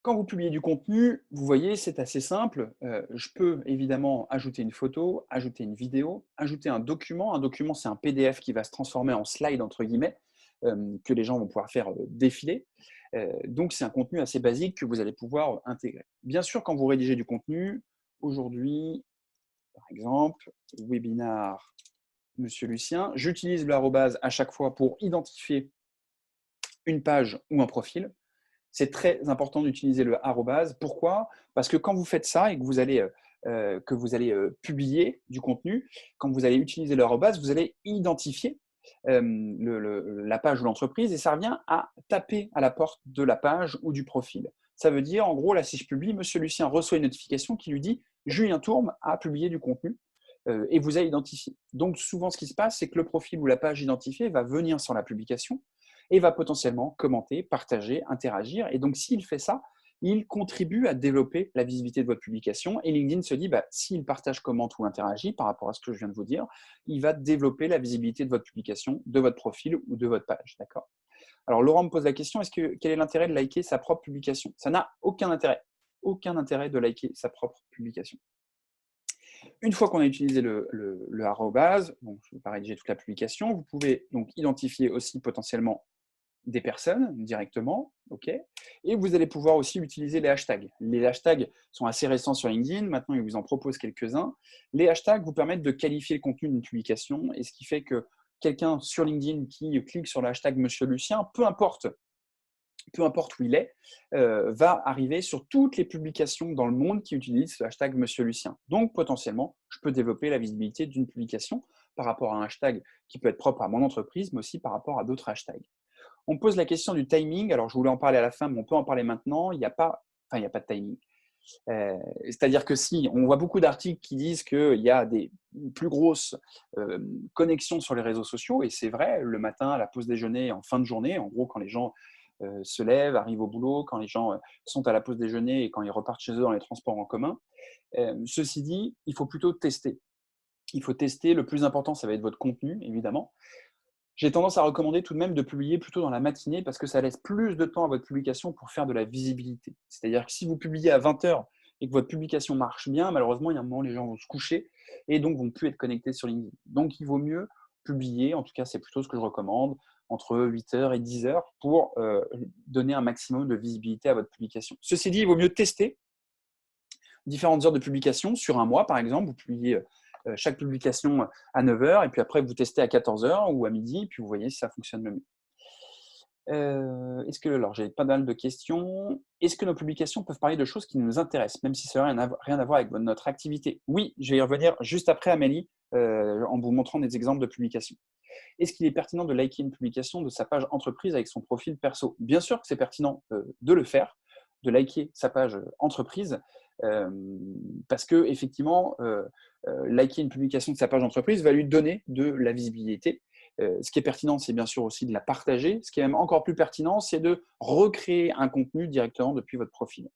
Quand vous publiez du contenu, vous voyez, c'est assez simple. Je peux évidemment ajouter une photo, ajouter une vidéo, ajouter un document. Un document, c'est un PDF qui va se transformer en slide, entre guillemets, que les gens vont pouvoir faire défiler. Donc, c'est un contenu assez basique que vous allez pouvoir intégrer. Bien sûr, quand vous rédigez du contenu, aujourd'hui, par exemple, webinar Monsieur Lucien, j'utilise le arrobase à chaque fois pour identifier une page ou un profil. C'est très important d'utiliser le arrobase. Pourquoi? Parce que quand vous faites ça et que vous allez, publier du contenu, quand vous allez utiliser le arrobase, vous allez identifier la page ou l'entreprise et ça revient à taper à la porte de la page ou du profil. Ça veut dire, en gros, là, si je publie, Monsieur Lucien reçoit une notification qui lui dit Julien Tourme a publié du contenu et vous a identifié. Donc, souvent, ce qui se passe, c'est que le profil ou la page identifiée va venir sur la publication et va potentiellement commenter, partager, interagir. Et donc, s'il fait ça, il contribue à développer la visibilité de votre publication. Et LinkedIn se dit, s'il partage, commente ou interagit par rapport à ce que je viens de vous dire, il va développer la visibilité de votre publication, de votre profil ou de votre page. D'accord? Alors, Laurent me pose la question, quel est l'intérêt de liker sa propre publication? Ça n'a aucun intérêt. Aucun intérêt de liker sa propre publication. Une fois qu'on a utilisé le arrobase, bon, je ne vais pas rédiger toute la publication, vous pouvez donc identifier aussi potentiellement des personnes directement, ok. Et vous allez pouvoir aussi utiliser les hashtags. Les hashtags sont assez récents sur LinkedIn, maintenant ils vous en proposent quelques-uns. Les hashtags vous permettent de qualifier le contenu d'une publication, et ce qui fait que quelqu'un sur LinkedIn qui clique sur le hashtag Monsieur Lucien, peu importe où il est, va arriver sur toutes les publications dans le monde qui utilisent le hashtag Monsieur Lucien. Donc, potentiellement, je peux développer la visibilité d'une publication par rapport à un hashtag qui peut être propre à mon entreprise, mais aussi par rapport à d'autres hashtags. On me pose la question du timing. Alors, je voulais en parler à la fin, mais on peut en parler maintenant. Il n'y a pas de timing. C'est-à-dire que si, on voit beaucoup d'articles qui disent qu'il y a des plus grosses connexions sur les réseaux sociaux, et c'est vrai, le matin, à la pause déjeuner, en fin de journée, en gros, quand les gens se lèvent, arrivent au boulot, quand les gens sont à la pause déjeuner et quand ils repartent chez eux dans les transports en commun. Ceci dit, il faut plutôt tester. Il faut tester. Le plus important, ça va être votre contenu, évidemment. J'ai tendance à recommander tout de même de publier plutôt dans la matinée parce que ça laisse plus de temps à votre publication pour faire de la visibilité. C'est-à-dire que si vous publiez à 20 heures et que votre publication marche bien, malheureusement, il y a un moment, les gens vont se coucher et donc vont plus être connectés sur LinkedIn. Donc, il vaut mieux publier, en tout cas, c'est plutôt ce que je recommande, entre 8 heures et 10 heures pour donner un maximum de visibilité à votre publication. Ceci dit, il vaut mieux tester différentes heures de publication sur un mois, par exemple. Vous publiez chaque publication à 9 heures et puis après, vous testez à 14 heures ou à midi, et puis vous voyez si ça fonctionne le mieux. Alors j'ai pas mal de questions. Est-ce que nos publications peuvent parler de choses qui nous intéressent, même si ça n'a rien à voir avec notre activité? Oui, je vais y revenir juste après, Amélie, en vous montrant des exemples de publications. Est-ce qu'il est pertinent de liker une publication de sa page entreprise avec son profil perso? Bien sûr que c'est pertinent de le faire, de liker sa page entreprise, parce que effectivement, liker une publication de sa page entreprise va lui donner de la visibilité. Ce qui est pertinent, c'est bien sûr aussi de la partager. Ce qui est même encore plus pertinent, c'est de recréer un contenu directement depuis votre profil.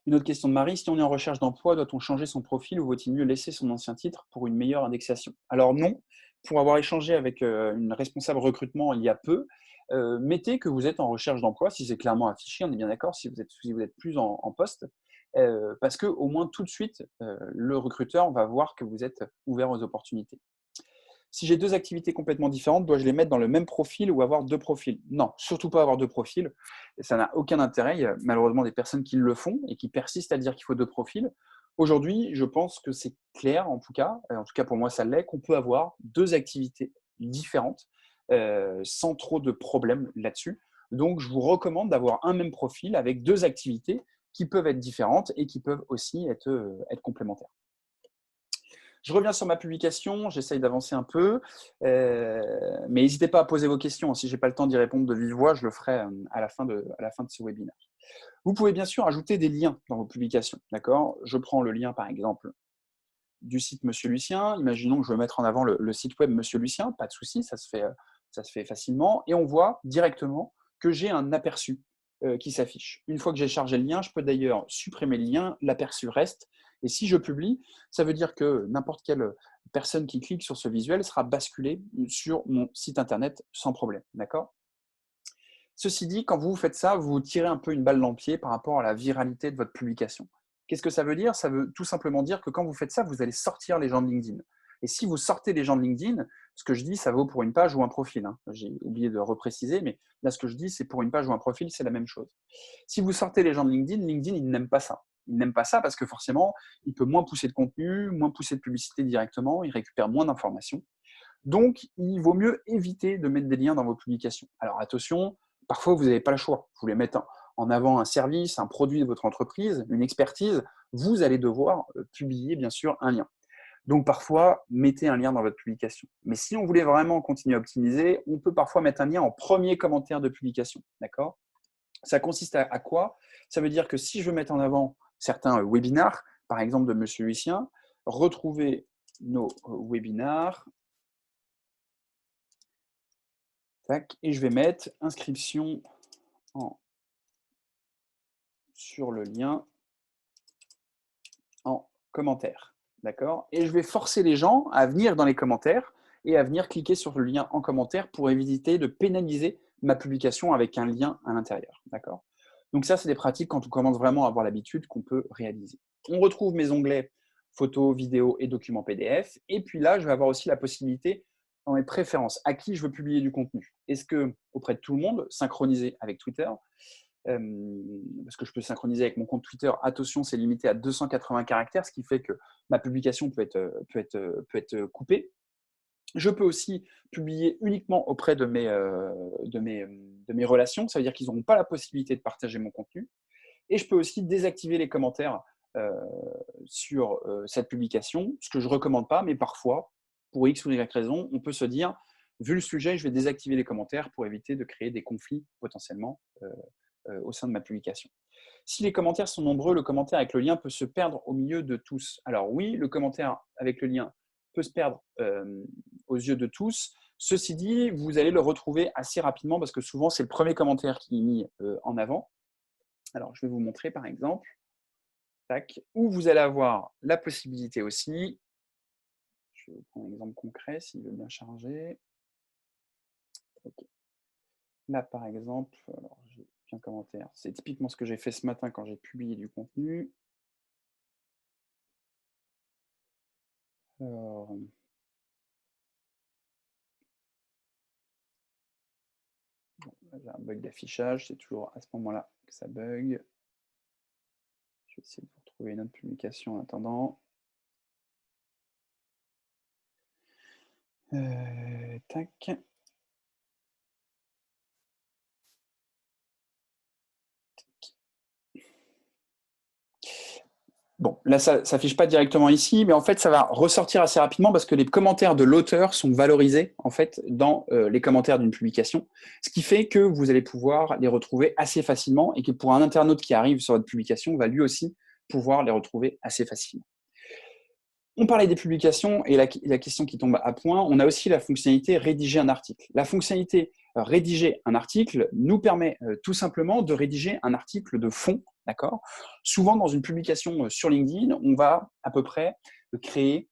Une autre question de Marie, si on est en recherche d'emploi, doit-on changer son profil ou vaut-il mieux laisser son ancien titre pour une meilleure indexation? Alors non, pour avoir échangé avec une responsable recrutement il y a peu, mettez que vous êtes en recherche d'emploi, si c'est clairement affiché, on est bien d'accord, si vous êtes plus en poste, parce qu'au moins tout de suite, le recruteur va voir que vous êtes ouvert aux opportunités. Si j'ai deux activités complètement différentes, dois-je les mettre dans le même profil ou avoir deux profils? Non, surtout pas avoir deux profils. Et ça n'a aucun intérêt. Il y a malheureusement des personnes qui le font et qui persistent à dire qu'il faut deux profils. Aujourd'hui, je pense que c'est clair, en tout cas pour moi ça l'est, qu'on peut avoir deux activités différentes sans trop de problèmes là-dessus. Donc, je vous recommande d'avoir un même profil avec deux activités qui peuvent être différentes et qui peuvent aussi être complémentaires. Je reviens sur ma publication, j'essaye d'avancer un peu, mais n'hésitez pas à poser vos questions. Si je n'ai pas le temps d'y répondre de vive voix, je le ferai à la fin de ce webinaire. Vous pouvez bien sûr ajouter des liens dans vos publications. D'accord ? Je prends le lien, par exemple, du site Monsieur Lucien. Imaginons que je veux mettre en avant le site web Monsieur Lucien. Pas de souci, ça se fait facilement. Et on voit directement que j'ai un aperçu qui s'affiche. Une fois que j'ai chargé le lien, je peux d'ailleurs supprimer le lien, l'aperçu reste. Et si je publie, ça veut dire que n'importe quelle personne qui clique sur ce visuel sera basculée sur mon site internet sans problème. D'accord ? Ceci dit, quand vous faites ça, vous tirez un peu une balle dans le pied par rapport à la viralité de votre publication. Qu'est-ce que ça veut dire? Ça veut tout simplement dire que quand vous faites ça, vous allez sortir les gens de LinkedIn. Et si vous sortez les gens de LinkedIn, ce que je dis, ça vaut pour une page ou un profil. J'ai oublié de repréciser, mais là, ce que je dis, c'est pour une page ou un profil, c'est la même chose. Si vous sortez les gens de LinkedIn, LinkedIn, il n'aime pas ça. Il n'aime pas ça parce que forcément, il peut moins pousser de contenu, moins pousser de publicité directement, il récupère moins d'informations. Donc, il vaut mieux éviter de mettre des liens dans vos publications. Alors attention, parfois vous n'avez pas le choix. Vous voulez mettre en avant un service, un produit de votre entreprise, une expertise, vous allez devoir publier bien sûr un lien. Donc parfois, mettez un lien dans votre publication. Mais si on voulait vraiment continuer à optimiser, on peut parfois mettre un lien en premier commentaire de publication. D'accord ? Ça consiste à quoi? Ça veut dire que si je veux mettre en avant certains webinars, par exemple de Monsieur Lucien, retrouvez nos webinars. Et je vais mettre inscription sur le lien en commentaire. D'accord? Et je vais forcer les gens à venir dans les commentaires et à venir cliquer sur le lien en commentaire pour éviter de pénaliser ma publication avec un lien à l'intérieur. D'accord? Donc ça, c'est des pratiques quand on commence vraiment à avoir l'habitude qu'on peut réaliser. On retrouve mes onglets photos, vidéos et documents PDF. Et puis là, je vais avoir aussi la possibilité dans mes préférences, à qui je veux publier du contenu. Est-ce que auprès de tout le monde, synchronisé avec Twitter, parce que je peux synchroniser avec mon compte Twitter, attention, c'est limité à 280 caractères, ce qui fait que ma publication peut être coupée. Je peux aussi publier uniquement auprès de mes relations, ça veut dire qu'ils n'auront pas la possibilité de partager mon contenu. Et je peux aussi désactiver les commentaires sur cette publication, ce que je ne recommande pas, mais parfois, pour X ou Y raison, on peut se dire, vu le sujet, je vais désactiver les commentaires pour éviter de créer des conflits potentiellement au sein de ma publication. Si les commentaires sont nombreux, le commentaire avec le lien peut se perdre au milieu de tous. Alors oui, le commentaire avec le lien peut se perdre aux yeux de tous. Ceci dit, vous allez le retrouver assez rapidement parce que souvent, c'est le premier commentaire qui est mis en avant. Alors, je vais vous montrer par exemple, où vous allez avoir la possibilité aussi, je vais vous prendre un exemple concret s'il veut bien charger. Okay. Là, par exemple, alors j'ai un commentaire. C'est typiquement ce que j'ai fait ce matin quand j'ai publié du contenu. Alors, bon, j'ai un bug d'affichage, c'est toujours à ce moment-là que ça bug. Je vais essayer de vous retrouver une autre publication en attendant. Tac. Bon, là, ça ne s'affiche pas directement ici, mais en fait, ça va ressortir assez rapidement parce que les commentaires de l'auteur sont valorisés en fait, dans les commentaires d'une publication, ce qui fait que vous allez pouvoir les retrouver assez facilement et que pour un internaute qui arrive sur votre publication, va lui aussi pouvoir les retrouver assez facilement. On parlait des publications et la question qui tombe à point, on a aussi la fonctionnalité rédiger un article. La fonctionnalité rédiger un article nous permet tout simplement de rédiger un article de fond. D'accord ? Souvent, dans une publication sur LinkedIn, on va à peu près créer,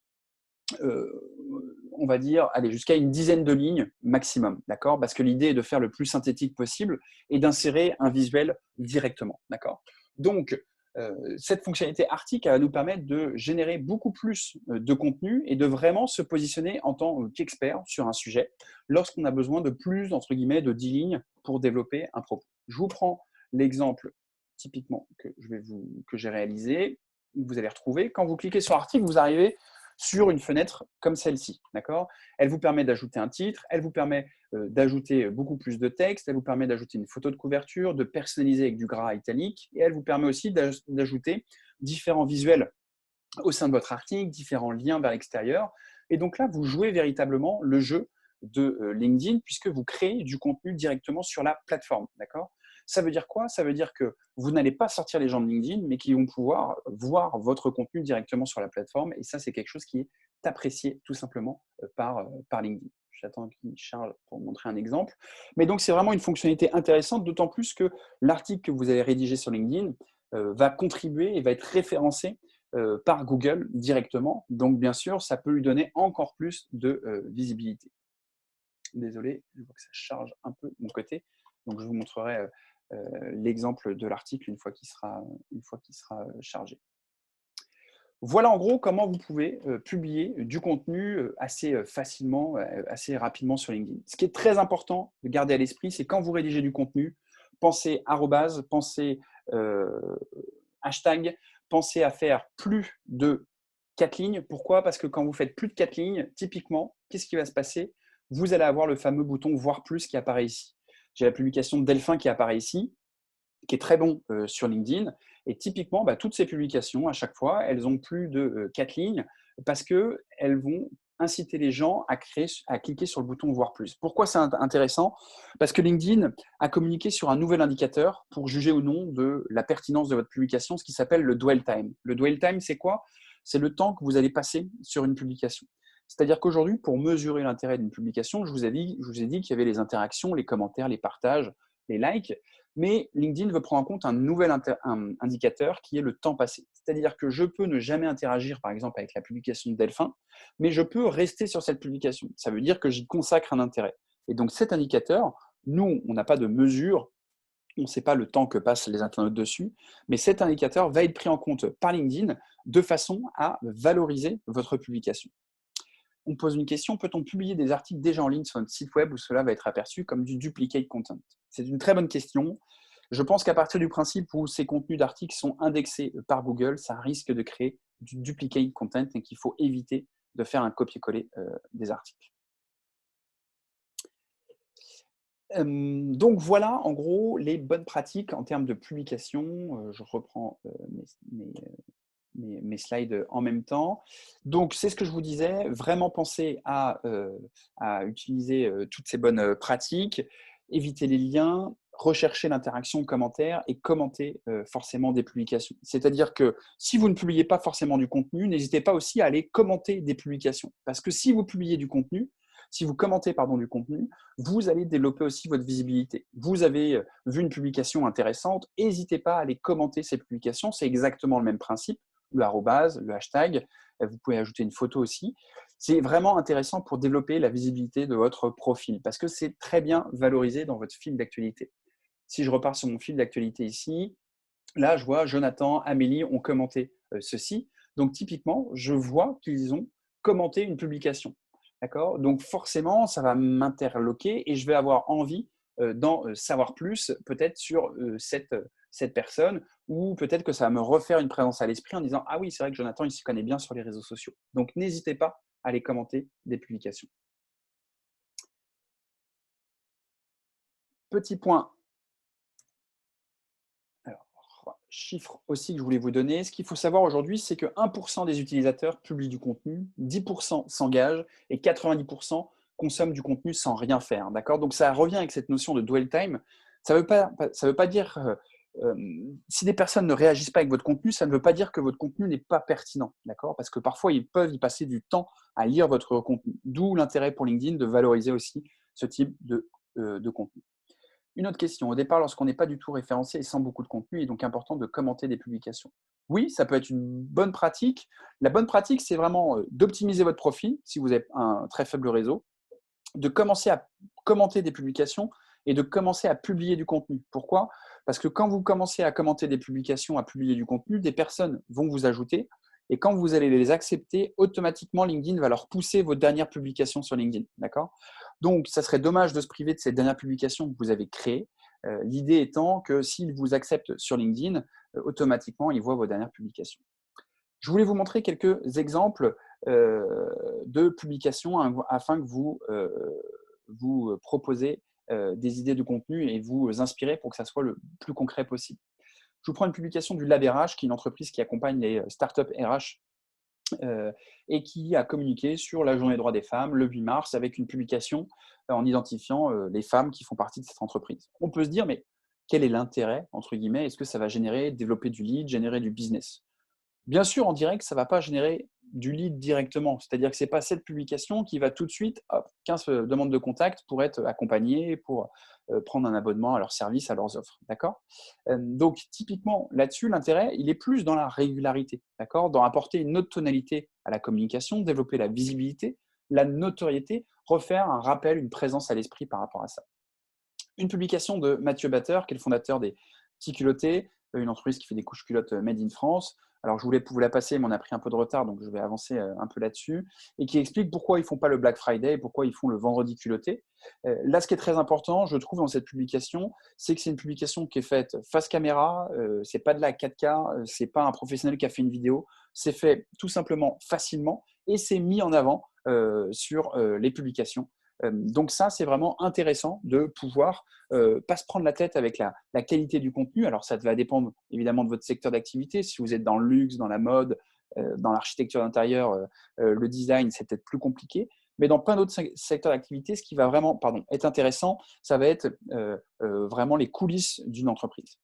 on va dire, jusqu'à une dizaine de lignes maximum. D'accord ? Parce que l'idée est de faire le plus synthétique possible et d'insérer un visuel directement. D'accord ? Donc, cette fonctionnalité article elle va nous permettre de générer beaucoup plus de contenu et de vraiment se positionner en tant qu'expert sur un sujet lorsqu'on a besoin de plus, entre guillemets, de 10 lignes pour développer un propos. Je vous prends l'exemple typiquement que j'ai réalisé. Vous allez retrouver. Quand vous cliquez sur article, vous arrivez sur une fenêtre comme celle-ci. D'accord ? Elle vous permet d'ajouter un titre, elle vous permet d'ajouter beaucoup plus de texte, elle vous permet d'ajouter une photo de couverture, de personnaliser avec du gras italique, et elle vous permet aussi d'ajouter différents visuels au sein de votre article, différents liens vers l'extérieur. Et donc là, vous jouez véritablement le jeu de LinkedIn puisque vous créez du contenu directement sur la plateforme. D'accord ? Ça veut dire quoi ? Ça veut dire que vous n'allez pas sortir les gens de LinkedIn, mais qu'ils vont pouvoir voir votre contenu directement sur la plateforme. Et ça, c'est quelque chose qui est apprécié tout simplement par LinkedIn. J'attends qu'il charge pour montrer un exemple. Mais donc, c'est vraiment une fonctionnalité intéressante, d'autant plus que l'article que vous avez rédigé sur LinkedIn va contribuer et va être référencé par Google directement. Donc, bien sûr, ça peut lui donner encore plus de visibilité. Désolé, je vois que ça charge un peu de mon côté. Donc, je vous montrerai l'exemple de l'article une fois qu'il sera chargé. Voilà en gros comment vous pouvez publier du contenu assez facilement, assez rapidement sur LinkedIn. Ce qui est très important de garder à l'esprit, c'est quand vous rédigez du contenu, pensez arrobase, pensez hashtag, pensez à faire plus de 4 lignes. Pourquoi ? Parce que quand vous faites plus de 4 lignes, typiquement, qu'est-ce qui va se passer ? Vous allez avoir le fameux bouton voir plus qui apparaît ici. J'ai la publication de Delphin qui apparaît ici, qui est très bon sur LinkedIn. Et typiquement, toutes ces publications, à chaque fois, elles ont plus de 4 lignes parce qu'elles vont inciter les gens à cliquer sur le bouton voir plus. Pourquoi c'est intéressant ? Parce que LinkedIn a communiqué sur un nouvel indicateur pour juger ou non de la pertinence de votre publication, ce qui s'appelle le dwell time. Le dwell time, c'est quoi ? C'est le temps que vous allez passer sur une publication. C'est-à-dire qu'aujourd'hui, pour mesurer l'intérêt d'une publication, je vous ai dit qu'il y avait les interactions, les commentaires, les partages, les likes, mais LinkedIn veut prendre en compte un nouvel indicateur qui est le temps passé. C'est-à-dire que je peux ne jamais interagir, par exemple, avec la publication de Delphin, mais je peux rester sur cette publication. Ça veut dire que j'y consacre un intérêt. Et donc cet indicateur, nous, on n'a pas de mesure, on ne sait pas le temps que passent les internautes dessus, mais cet indicateur va être pris en compte par LinkedIn de façon à valoriser votre publication. On pose une question, peut-on publier des articles déjà en ligne sur notre site web où cela va être aperçu comme du duplicate content ? C'est une très bonne question. Je pense qu'à partir du principe où ces contenus d'articles sont indexés par Google, ça risque de créer du duplicate content et qu'il faut éviter de faire un copier-coller des articles. Donc voilà en gros les bonnes pratiques en termes de publication. Je reprends mes slides en même temps. Donc, c'est ce que je vous disais, vraiment penser à utiliser toutes ces bonnes pratiques, éviter les liens, rechercher l'interaction commentaire et commenter forcément des publications. C'est-à-dire que si vous ne publiez pas forcément du contenu, n'hésitez pas aussi à aller commenter des publications. Parce que si vous publiez du contenu, si vous commentez du contenu, vous allez développer aussi votre visibilité. Vous avez vu une publication intéressante, n'hésitez pas à aller commenter ces publications, c'est exactement le même principe. Le arrobase, le hashtag, vous pouvez ajouter une photo aussi. C'est vraiment intéressant pour développer la visibilité de votre profil parce que c'est très bien valorisé dans votre fil d'actualité. Si je repars sur mon fil d'actualité ici, là, je vois Jonathan, Amélie ont commenté ceci. Donc, typiquement, je vois qu'ils ont commenté une publication. D'accord ? Donc, forcément, ça va m'interloquer et je vais avoir envie d'en savoir plus peut-être sur cette personne ou peut-être que ça va me refaire une présence à l'esprit en disant « Ah oui, c'est vrai que Jonathan, il s'y connaît bien sur les réseaux sociaux. » Donc, n'hésitez pas à aller commenter des publications. Petit point. Alors, chiffre aussi que je voulais vous donner. Ce qu'il faut savoir aujourd'hui, c'est que 1% des utilisateurs publient du contenu, 10% s'engagent et 90% consomment du contenu sans rien faire. D'accord ? Donc, ça revient avec cette notion de dwell time. Ça ne veut pas dire si des personnes ne réagissent pas avec votre contenu, ça ne veut pas dire que votre contenu n'est pas pertinent. D'accord ? Parce que parfois, ils peuvent y passer du temps à lire votre contenu. D'où l'intérêt pour LinkedIn de valoriser aussi ce type de contenu. Une autre question. Au départ, lorsqu'on n'est pas du tout référencé et sans beaucoup de contenu, il est donc important de commenter des publications. Oui, ça peut être une bonne pratique. La bonne pratique, c'est vraiment d'optimiser votre profil si vous avez un très faible réseau, de commencer à commenter des publications et de commencer à publier du contenu. Pourquoi ? Parce que quand vous commencez à commenter des publications, à publier du contenu, des personnes vont vous ajouter. Et quand vous allez les accepter, automatiquement, LinkedIn va leur pousser vos dernières publications sur LinkedIn. D'accord? Donc, ça serait dommage de se priver de ces dernières publications que vous avez créées. L'idée étant que s'ils vous acceptent sur LinkedIn, automatiquement, ils voient vos dernières publications. Je voulais vous montrer quelques exemples de publications afin que vous proposez des idées de contenu et vous inspirez pour que ça soit le plus concret possible. Je vous prends une publication du Lab RH, qui est une entreprise qui accompagne les startups RH et qui a communiqué sur la journée des droits des femmes le 8 mars avec une publication en identifiant les femmes qui font partie de cette entreprise. On peut se dire, mais quel est l'intérêt, entre guillemets? Est-ce que ça va développer du lead, générer du business? Bien sûr, en direct, ça ne va pas générer du lead directement. C'est-à-dire que ce n'est pas cette publication qui va tout de suite, hop, 15 demandes de contact pour être accompagné, pour prendre un abonnement à leurs services, à leurs offres. D'accord? Donc, typiquement, là-dessus, l'intérêt, il est plus dans la régularité, d'accord? Dans apporter une autre tonalité à la communication, développer la visibilité, la notoriété, refaire un rappel, une présence à l'esprit par rapport à ça. Une publication de Mathieu Batter, qui est le fondateur des Petits Culottés, une entreprise qui fait des couches culottes made in France. Alors, je voulais vous la passer, mais on a pris un peu de retard, donc je vais avancer un peu là-dessus. Et qui explique pourquoi ils ne font pas le Black Friday et pourquoi ils font le vendredi culotté. Là, ce qui est très important, je trouve, dans cette publication, c'est que c'est une publication qui est faite face caméra. Ce n'est pas de la 4K, ce n'est pas un professionnel qui a fait une vidéo. C'est fait tout simplement facilement et c'est mis en avant sur les publications. Donc ça, c'est vraiment intéressant de pouvoir pas se prendre la tête avec la qualité du contenu. Alors ça va dépendre évidemment de votre secteur d'activité. Si vous êtes dans le luxe, dans la mode, dans l'architecture d'intérieur, le design, c'est peut-être plus compliqué. Mais dans plein d'autres secteurs d'activité, ce qui va vraiment être intéressant, ça va être vraiment les coulisses d'une entreprise.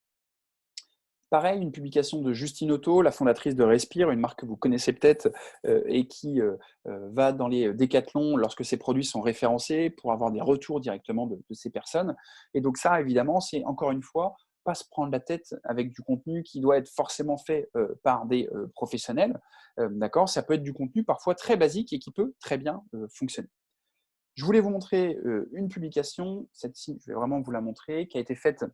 Pareil, une publication de Justine Otto, la fondatrice de Respire, une marque que vous connaissez peut-être et qui va dans les décathlons lorsque ses produits sont référencés pour avoir des retours directement de ces personnes. Et donc ça, évidemment, c'est encore une fois pas se prendre la tête avec du contenu qui doit être forcément fait par des professionnels. D'accord? Ça peut être du contenu parfois très basique et qui peut très bien fonctionner. Je voulais vous montrer une publication, celle-ci, je vais vraiment vous la montrer, qui a été faite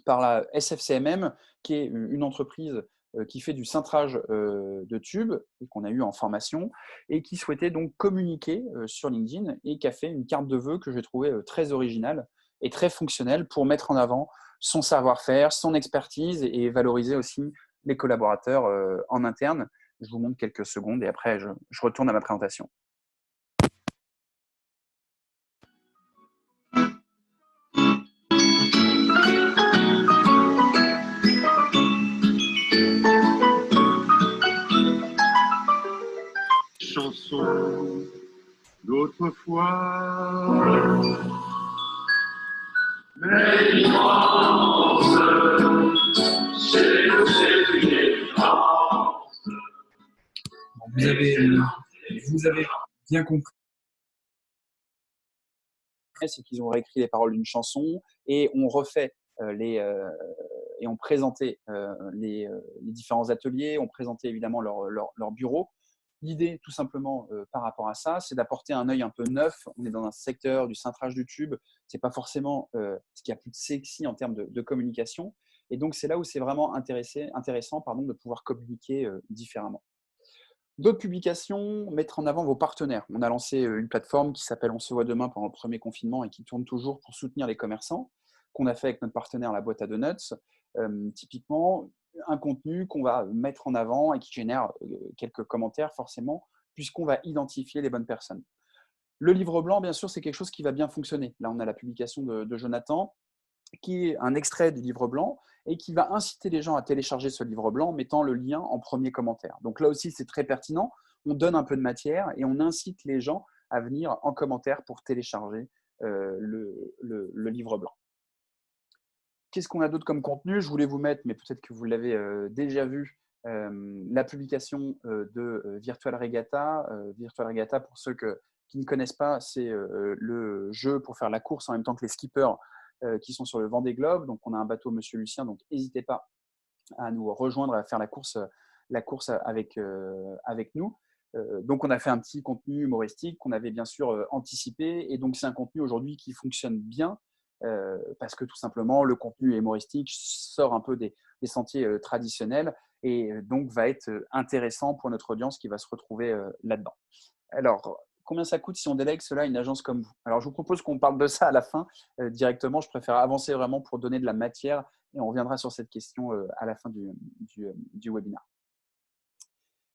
par la SFCMM, qui est une entreprise qui fait du cintrage de tubes et qu'on a eu en formation et qui souhaitait donc communiquer sur LinkedIn et qui a fait une carte de vœux que j'ai trouvée très originale et très fonctionnelle pour mettre en avant son savoir-faire, son expertise et valoriser aussi les collaborateurs en interne. Je vous montre quelques secondes et après je retourne à ma présentation. Chanson d'autrefois. Mais l'immense, c'est une France. Vous avez bien compris. C'est qu'ils ont réécrit les paroles d'une chanson et on refait et on présentait les différents ateliers, on présentait évidemment leur bureau. L'idée, tout simplement, par rapport à ça, c'est d'apporter un œil un peu neuf. On est dans un secteur du cintrage du tube. Ce n'est pas forcément ce qu'il y a plus de sexy en termes de communication. Et donc, c'est là où c'est vraiment intéressant de pouvoir communiquer différemment. D'autres publications, mettre en avant vos partenaires. On a lancé une plateforme qui s'appelle On se voit demain pendant le premier confinement et qui tourne toujours pour soutenir les commerçants, qu'on a fait avec notre partenaire La Boîte à Donuts. Typiquement, un contenu qu'on va mettre en avant et qui génère quelques commentaires forcément, puisqu'on va identifier les bonnes personnes. Le livre blanc, bien sûr, c'est quelque chose qui va bien fonctionner. Là, on a la publication de Jonathan, qui est un extrait du livre blanc et qui va inciter les gens à télécharger ce livre blanc en mettant le lien en premier commentaire. Donc là aussi, c'est très pertinent. On donne un peu de matière et on incite les gens à venir en commentaire pour télécharger le livre blanc. Qu'est-ce qu'on a d'autre comme contenu? Je voulais vous mettre, mais peut-être que vous l'avez déjà vu, la publication de Virtual Regatta. Virtual Regatta, pour ceux qui ne connaissent pas, c'est le jeu pour faire la course en même temps que les skippers qui sont sur le Vendée Globe. Donc, on a un bateau Monsieur Lucien, donc n'hésitez pas à nous rejoindre, à faire la course avec nous. Donc, on a fait un petit contenu humoristique qu'on avait bien sûr anticipé. Et donc, c'est un contenu aujourd'hui qui fonctionne bien parce que tout simplement, le contenu humoristique sort un peu des sentiers traditionnels et donc va être intéressant pour notre audience qui va se retrouver là-dedans. Alors, combien ça coûte si on délègue cela à une agence comme vous? Alors, je vous propose qu'on parle de ça à la fin directement. Je préfère avancer vraiment pour donner de la matière et on reviendra sur cette question à la fin du webinaire.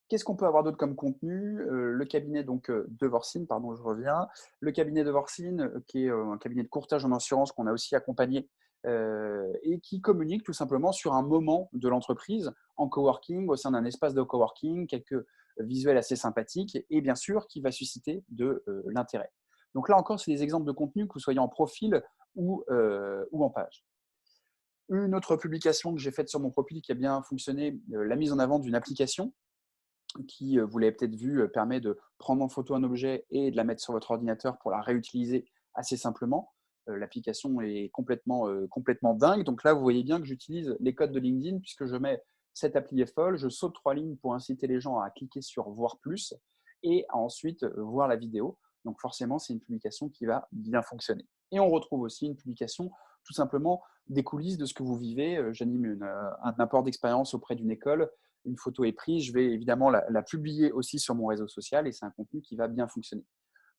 Qu'est-ce qu'on peut avoir d'autre comme contenu? Le cabinet donc, de Vorsin, pardon, je reviens. Le cabinet de Vorsin, qui est un cabinet de courtage en assurance qu'on a aussi accompagné et qui communique tout simplement sur un moment de l'entreprise en coworking, au sein d'un espace de coworking, quelques visuels assez sympathiques et bien sûr qui va susciter de l'intérêt. Donc là encore, c'est des exemples de contenu, que vous soyez en profil ou en page. Une autre publication que j'ai faite sur mon profil qui a bien fonctionné, la mise en avant d'une application qui, vous l'avez peut-être vu, permet de prendre en photo un objet et de la mettre sur votre ordinateur pour la réutiliser assez simplement. L'application est complètement dingue. Donc là, vous voyez bien que j'utilise les codes de LinkedIn puisque je mets cette appli est folle, je saute 3 lignes pour inciter les gens à cliquer sur voir plus et à ensuite voir la vidéo. Donc forcément, c'est une publication qui va bien fonctionner. Et on retrouve aussi une publication tout simplement des coulisses de ce que vous vivez. J'anime un apport d'expérience auprès d'une école, une photo est prise, je vais évidemment la publier aussi sur mon réseau social et c'est un contenu qui va bien fonctionner.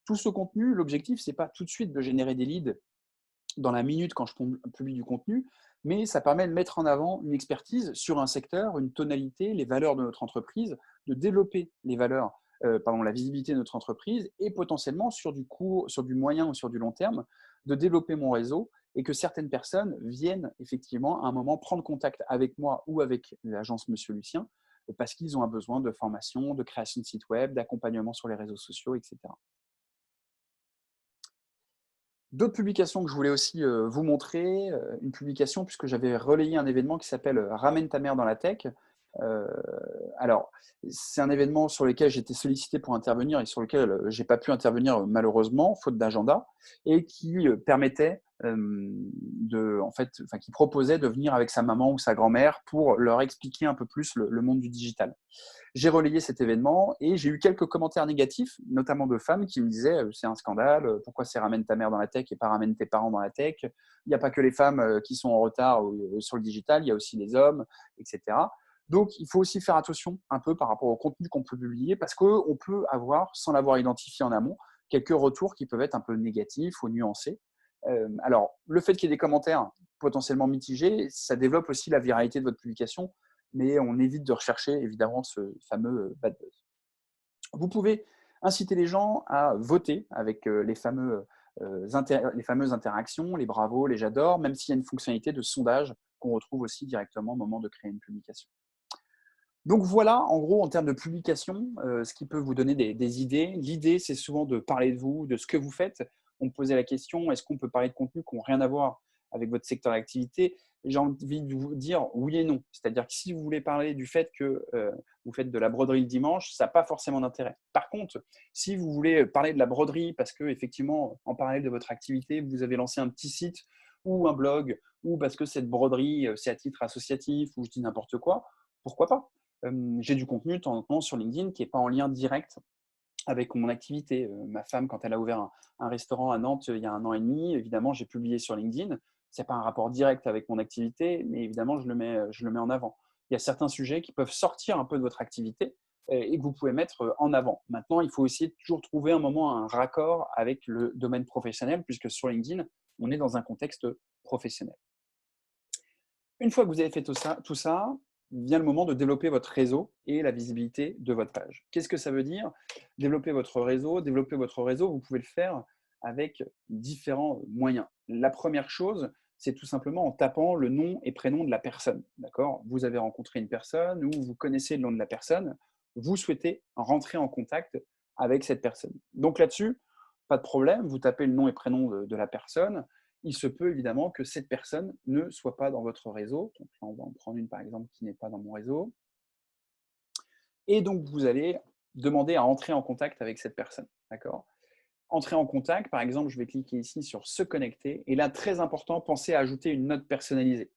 Tout ce contenu, l'objectif, ce n'est pas tout de suite de générer des leads dans la minute quand je publie du contenu, mais ça permet de mettre en avant une expertise sur un secteur, une tonalité, les valeurs de notre entreprise, de développer les valeurs, la visibilité de notre entreprise et potentiellement sur du moyen ou sur du long terme, de développer mon réseau et que certaines personnes viennent effectivement à un moment prendre contact avec moi ou avec l'agence Monsieur Lucien parce qu'ils ont un besoin de formation, de création de site web, d'accompagnement sur les réseaux sociaux, etc. D'autres publications que je voulais aussi vous montrer, une publication puisque j'avais relayé un événement qui s'appelle Ramène ta mère dans la tech. Euh, alors, c'est un événement sur lequel j'ai été sollicité pour intervenir et sur lequel j'ai pas pu intervenir malheureusement, faute d'agenda, et qui permettait qui proposait de venir avec sa maman ou sa grand-mère pour leur expliquer un peu plus le monde du digital. J'ai relayé cet événement et j'ai eu quelques commentaires négatifs, notamment de femmes qui me disaient c'est un scandale, pourquoi c'est ramène ta mère dans la tech et pas ramène tes parents dans la tech. Il n'y a pas que les femmes qui sont en retard sur le digital, il y a aussi les hommes, etc. Donc, il faut aussi faire attention un peu par rapport au contenu qu'on peut publier parce qu'on peut avoir, sans l'avoir identifié en amont, quelques retours qui peuvent être un peu négatifs ou nuancés. Alors, le fait qu'il y ait des commentaires potentiellement mitigés, ça développe aussi la viralité de votre publication, mais on évite de rechercher évidemment ce fameux bad buzz. Vous pouvez inciter les gens à voter avec les fameuses interactions, les bravos, les j'adore, même s'il y a une fonctionnalité de sondage qu'on retrouve aussi directement au moment de créer une publication. Donc voilà, en gros, en termes de publication, ce qui peut vous donner des idées. L'idée, c'est souvent de parler de vous, de ce que vous faites. On me posait la question, est-ce qu'on peut parler de contenus qui n'ont rien à voir avec votre secteur d'activité? J'ai envie de vous dire oui et non. C'est-à-dire que si vous voulez parler du fait que vous faites de la broderie le dimanche, ça n'a pas forcément d'intérêt. Par contre, si vous voulez parler de la broderie parce que effectivement, en parallèle de votre activité, vous avez lancé un petit site ou un blog, ou parce que cette broderie, c'est à titre associatif, ou je dis n'importe quoi, pourquoi pas? J'ai du contenu de temps en temps sur LinkedIn qui n'est pas en lien direct avec mon activité. Ma femme, quand elle a ouvert un restaurant à Nantes il y a 1 an et demi, évidemment, j'ai publié sur LinkedIn. Ce n'est pas un rapport direct avec mon activité, mais évidemment, je le mets en avant. Il y a certains sujets qui peuvent sortir un peu de votre activité et que vous pouvez mettre en avant. Maintenant, il faut essayer de toujours trouver un moment, un raccord avec le domaine professionnel, puisque sur LinkedIn, on est dans un contexte professionnel. Une fois que vous avez fait tout ça, vient le moment de développer votre réseau et la visibilité de votre page. Qu'est-ce que ça veut dire? Développer votre réseau. Développer votre réseau, vous pouvez le faire avec différents moyens. La première chose, c'est tout simplement en tapant le nom et prénom de la personne. D'accord? Vous avez rencontré une personne ou vous connaissez le nom de la personne, vous souhaitez rentrer en contact avec cette personne. Donc là-dessus, pas de problème, vous tapez le nom et prénom de la personne. Il se peut évidemment que cette personne ne soit pas dans votre réseau. Donc là, on va en prendre une par exemple qui n'est pas dans mon réseau. Et donc, vous allez demander à entrer en contact avec cette personne. D'accord? Entrer en contact, par exemple, je vais cliquer ici sur se connecter. Et là, très important, pensez à ajouter une note personnalisée.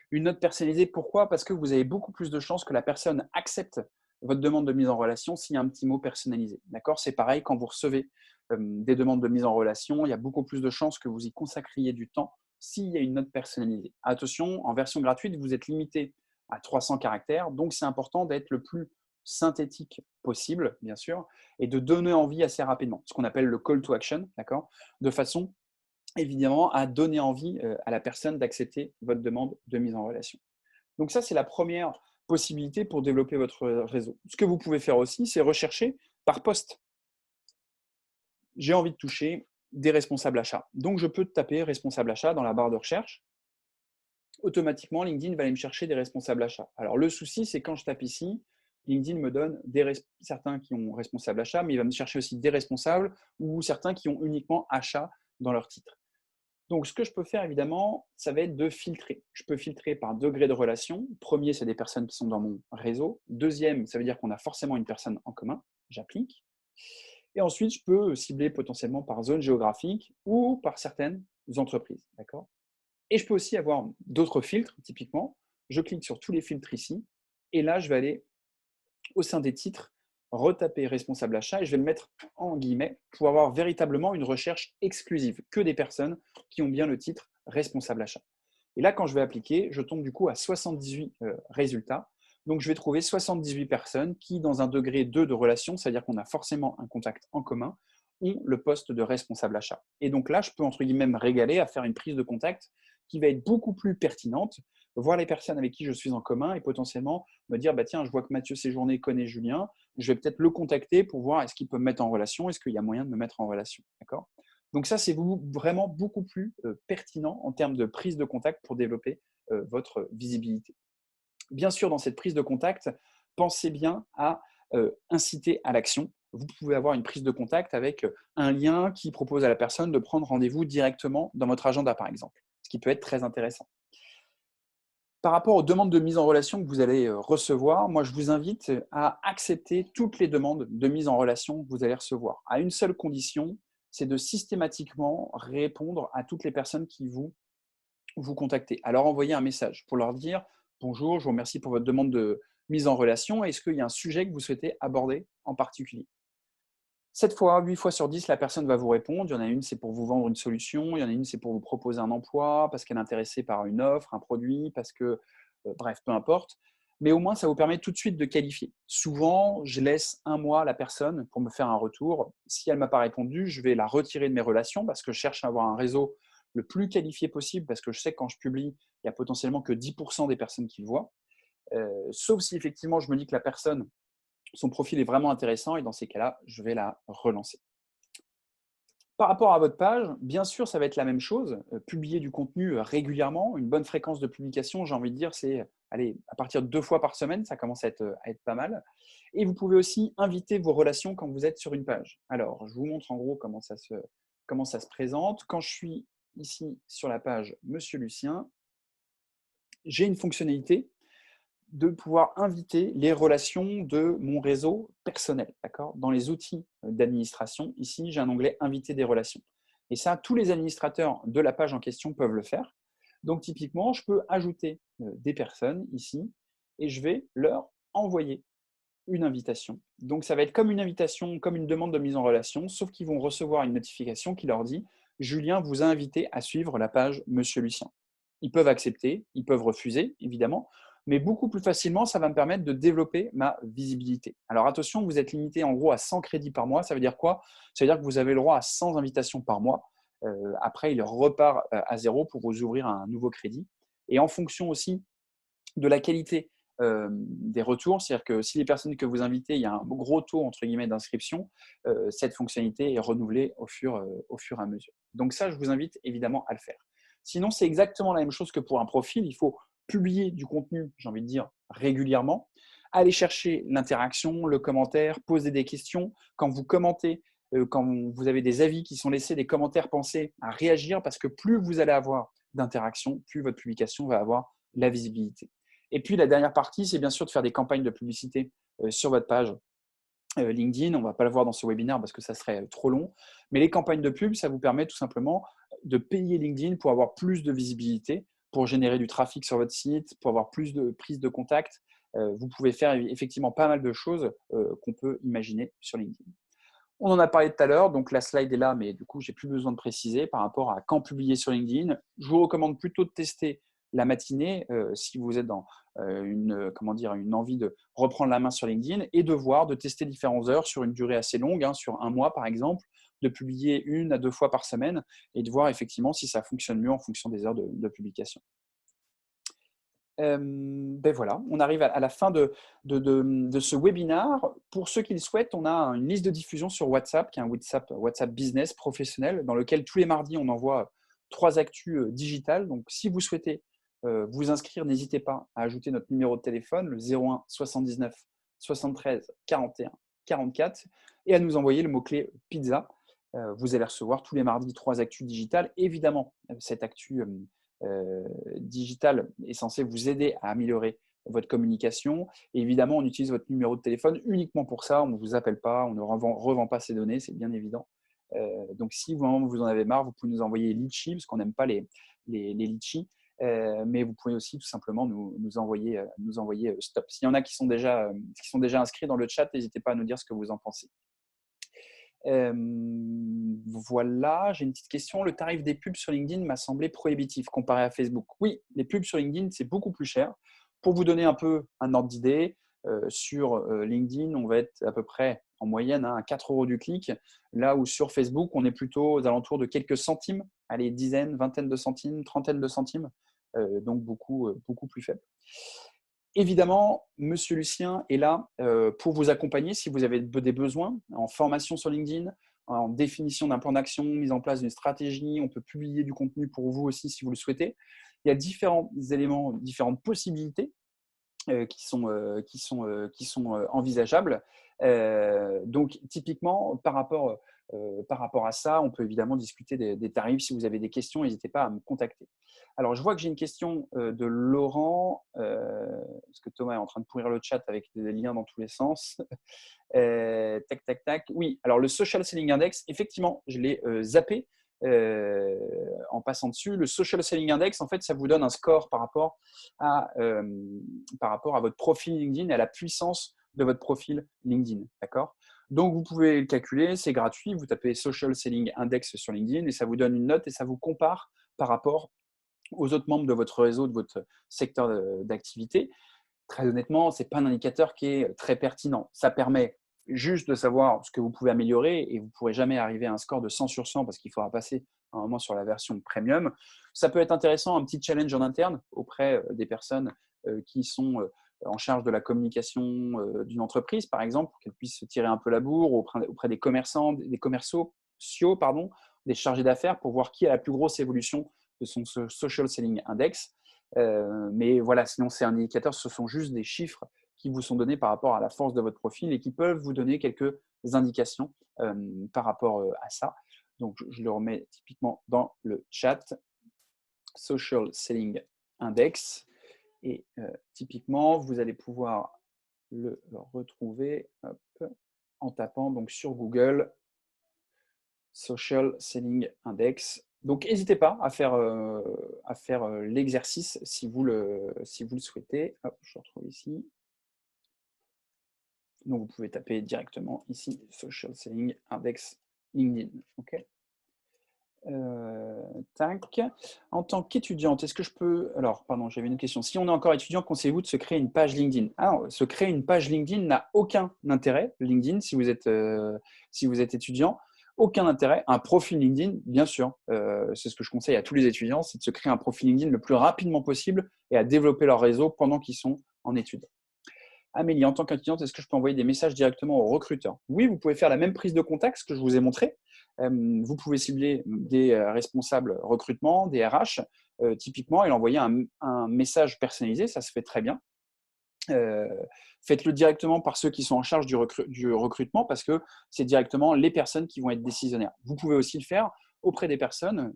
Une note personnalisée, pourquoi? Parce que vous avez beaucoup plus de chances que la personne accepte votre demande de mise en relation s'il y a un petit mot personnalisé. D'accord? C'est pareil quand vous recevez des demandes de mise en relation, il y a beaucoup plus de chances que vous y consacriez du temps s'il y a une note personnalisée. Attention, en version gratuite, vous êtes limité à 300 caractères, donc c'est important d'être le plus synthétique possible, bien sûr, et de donner envie assez rapidement, ce qu'on appelle le call to action, d'accord, de façon évidemment à donner envie à la personne d'accepter votre demande de mise en relation. Donc ça, c'est la première possibilité pour développer votre réseau. Ce que vous pouvez faire aussi, c'est rechercher par poste. J'ai envie de toucher des responsables achats. Donc, je peux taper responsable achat dans la barre de recherche. Automatiquement, LinkedIn va aller me chercher des responsables achats. Alors, le souci, c'est quand je tape ici, LinkedIn me donne certains qui ont responsable achat, mais il va me chercher aussi des responsables ou certains qui ont uniquement achat dans leur titre. Donc, ce que je peux faire, évidemment, ça va être de filtrer. Je peux filtrer par degré de relation. Premier, c'est des personnes qui sont dans mon réseau. Deuxième, ça veut dire qu'on a forcément une personne en commun. J'applique. Et ensuite, je peux cibler potentiellement par zone géographique ou par certaines entreprises. D'accord ? Et je peux aussi avoir d'autres filtres, typiquement. Je clique sur tous les filtres ici. Et là, je vais aller au sein des titres, retaper responsable achat et je vais le mettre en guillemets pour avoir véritablement une recherche exclusive, que des personnes qui ont bien le titre responsable achat. Et là, quand je vais appliquer, je tombe du coup à 78 résultats. Donc, je vais trouver 78 personnes qui, dans un degré 2 de relation, c'est-à-dire qu'on a forcément un contact en commun, ont le poste de responsable achat. Et donc là, je peux entre guillemets me régaler à faire une prise de contact qui va être beaucoup plus pertinente, voir les personnes avec qui je suis en commun et potentiellement me dire, bah, tiens, je vois que Mathieu Séjourné connaît Julien, je vais peut-être le contacter pour voir est-ce qu'il peut me mettre en relation, est-ce qu'il y a moyen de me mettre en relation. D'accord ? Donc ça, c'est vraiment beaucoup plus pertinent en termes de prise de contact pour développer votre visibilité. Bien sûr, dans cette prise de contact, pensez bien à inciter à l'action. Vous pouvez avoir une prise de contact avec un lien qui propose à la personne de prendre rendez-vous directement dans votre agenda, par exemple, ce qui peut être très intéressant. Par rapport aux demandes de mise en relation que vous allez recevoir, moi, je vous invite à accepter toutes les demandes de mise en relation que vous allez recevoir, à une seule condition, c'est de systématiquement répondre à toutes les personnes qui vous contacter. Alors, envoyez un message pour leur dire « Bonjour, je vous remercie pour votre demande de mise en relation. Est-ce qu'il y a un sujet que vous souhaitez aborder en particulier ?» 7 fois, 8 fois sur 10, la personne va vous répondre. Il y en a une, c'est pour vous vendre une solution. Il y en a une, c'est pour vous proposer un emploi, parce qu'elle est intéressée par une offre, un produit, parce que, bref, peu importe. Mais au moins, ça vous permet tout de suite de qualifier. Souvent, je laisse un mois à la personne pour me faire un retour. Si elle ne m'a pas répondu, je vais la retirer de mes relations parce que je cherche à avoir un réseau le plus qualifié possible, parce que je sais que quand je publie, il y a potentiellement que 10% des personnes qui le voient. Sauf si effectivement, je me dis que la personne, son profil est vraiment intéressant et dans ces cas-là, je vais la relancer. Par rapport à votre page, bien sûr, ça va être la même chose. Publier du contenu régulièrement, une bonne fréquence de publication, j'ai envie de dire, c'est allez, à partir de 2 fois par semaine, ça commence à être pas mal. Et vous pouvez aussi inviter vos relations quand vous êtes sur une page. Alors, je vous montre en gros comment ça se présente. Quand je suis ici sur la page Monsieur Lucien, j'ai une fonctionnalité de pouvoir inviter les relations de mon réseau personnel. D'accord ? Dans les outils d'administration, ici, j'ai un onglet Inviter des relations. Et ça, tous les administrateurs de la page en question peuvent le faire. Donc, typiquement, je peux ajouter des personnes ici et je vais leur envoyer une invitation. Donc, ça va être comme une invitation, comme une demande de mise en relation, sauf qu'ils vont recevoir une notification qui leur dit « Julien vous a invité à suivre la page Monsieur Lucien ». Ils peuvent accepter, ils peuvent refuser, évidemment, mais beaucoup plus facilement, ça va me permettre de développer ma visibilité. Alors attention, vous êtes limité en gros à 100 crédits par mois. Ça veut dire quoi? Ça veut dire que vous avez le droit à 100 invitations par mois. Après, il repart à zéro pour vous ouvrir un nouveau crédit. Et en fonction aussi de la qualité des retours, c'est-à-dire que si les personnes que vous invitez, il y a un gros taux entre guillemets d'inscription, cette fonctionnalité est renouvelée au fur et à mesure. Donc ça, je vous invite évidemment à le faire. Sinon, c'est exactement la même chose que pour un profil. Il faut publier du contenu, j'ai envie de dire, régulièrement, aller chercher l'interaction, le commentaire, poser des questions. Quand vous commentez, quand vous avez des avis qui sont laissés, des commentaires, pensez à réagir parce que plus vous allez avoir d'interaction, plus votre publication va avoir la visibilité. Et puis, la dernière partie, c'est bien sûr de faire des campagnes de publicité sur votre page LinkedIn. On ne va pas le voir dans ce webinaire parce que ça serait trop long. Mais les campagnes de pub, ça vous permet tout simplement de payer LinkedIn pour avoir plus de visibilité, pour générer du trafic sur votre site, pour avoir plus de prise de contact. Vous pouvez faire effectivement pas mal de choses qu'on peut imaginer sur LinkedIn. On en a parlé tout à l'heure, donc la slide est là, mais du coup, j'ai plus besoin de préciser par rapport à quand publier sur LinkedIn. Je vous recommande plutôt de tester la matinée si vous êtes dans une envie de reprendre la main sur LinkedIn et de tester différentes heures sur une durée assez longue, sur un mois par exemple, de publier 1 à 2 fois par semaine et de voir effectivement si ça fonctionne mieux en fonction des heures de publication. Ben voilà, on arrive à la fin de ce webinaire. Pour ceux qui le souhaitent, on a une liste de diffusion sur WhatsApp, qui est un WhatsApp Business professionnel, dans lequel tous les mardis, on envoie 3 actus digitales. Donc, si vous souhaitez vous inscrire, n'hésitez pas à ajouter notre numéro de téléphone, le 01 79 73 41 44, et à nous envoyer le mot-clé pizza. Vous allez recevoir tous les mardis 3 actus digitales. Évidemment, cette actu digital est censé vous aider à améliorer votre communication. Et évidemment, on utilise votre numéro de téléphone uniquement pour ça. On ne vous appelle pas, on ne revend pas ces données, c'est bien évident. Donc, si vous en avez marre, vous pouvez nous envoyer litchi, parce qu'on n'aime pas les litchis. Mais vous pouvez aussi tout simplement nous envoyer stop. S'il y en a qui sont déjà inscrits dans le chat, n'hésitez pas à nous dire ce que vous en pensez. Voilà, j'ai une petite question. Le tarif des pubs sur LinkedIn m'a semblé prohibitif comparé à Facebook. Oui, les pubs sur LinkedIn, c'est beaucoup plus cher. Pour vous donner un peu un ordre d'idée, sur LinkedIn, on va être à peu près en moyenne à 4 € du clic, là où sur Facebook, on est plutôt aux alentours de quelques centimes, allez, dizaines, vingtaines de centimes, trentaines de centimes, donc beaucoup plus faible. Évidemment, Monsieur Lucien est là pour vous accompagner si vous avez des besoins en formation sur LinkedIn, en définition d'un plan d'action, mise en place d'une stratégie. On peut publier du contenu pour vous aussi si vous le souhaitez. Il y a différents éléments, différentes possibilités qui sont envisageables. Donc, typiquement, par rapport à ça, on peut évidemment discuter des tarifs. Si vous avez des questions, n'hésitez pas à me contacter. Alors, je vois que j'ai une question de Laurent, parce que Thomas est en train de pourrir le chat avec des liens dans tous les sens. Tac, tac, tac. Oui, alors le Social Selling Index, effectivement, je l'ai zappé en passant dessus. Le Social Selling Index, en fait, ça vous donne un score par rapport à votre profil LinkedIn et à la puissance de votre profil LinkedIn. D'accord ? Donc, vous pouvez le calculer, c'est gratuit. Vous tapez Social Selling Index sur LinkedIn et ça vous donne une note et ça vous compare par rapport aux autres membres de votre réseau, de votre secteur d'activité. Très honnêtement, ce n'est pas un indicateur qui est très pertinent. Ça permet juste de savoir ce que vous pouvez améliorer et vous ne pourrez jamais arriver à un score de 100 sur 100 parce qu'il faudra passer à un moment sur la version premium. Ça peut être intéressant, un petit challenge en interne auprès des personnes qui sont en charge de la communication d'une entreprise, par exemple, pour qu'elles puissent se tirer un peu la bourre auprès des commerçants, des commerciaux, des chargés d'affaires pour voir qui a la plus grosse évolution de son Social Selling Index. Mais voilà, sinon c'est un indicateur, ce sont juste des chiffres qui vous sont donnés par rapport à la force de votre profil et qui peuvent vous donner quelques indications par rapport à ça. Donc je le remets typiquement dans le chat, Social Selling Index, et typiquement vous allez pouvoir le retrouver en tapant donc sur Google Social Selling Index. Donc, n'hésitez pas à faire l'exercice si vous le souhaitez. Hop, je le retrouve ici. Donc, vous pouvez taper directement ici Social Selling Index LinkedIn. OK. Tac. En tant qu'étudiante, est-ce que je peux… Alors, pardon, j'avais une question. Si on est encore étudiant, conseillez-vous de se créer une page LinkedIn? Alors, se créer une page LinkedIn n'a aucun intérêt. LinkedIn, si vous êtes étudiant, aucun intérêt. Un profil LinkedIn, bien sûr, c'est ce que je conseille à tous les étudiants, c'est de se créer un profil LinkedIn le plus rapidement possible et à développer leur réseau pendant qu'ils sont en études. Amélie, en tant qu'étudiante, est-ce que je peux envoyer des messages directement aux recruteurs? Oui, vous pouvez faire la même prise de contact, ce que je vous ai montré. Vous pouvez cibler des responsables recrutement, des RH, typiquement, et envoyer un message personnalisé, ça se fait très bien. Faites-le directement par ceux qui sont en charge du recrutement parce que c'est directement les personnes qui vont être décisionnaires. Vous pouvez aussi le faire auprès des personnes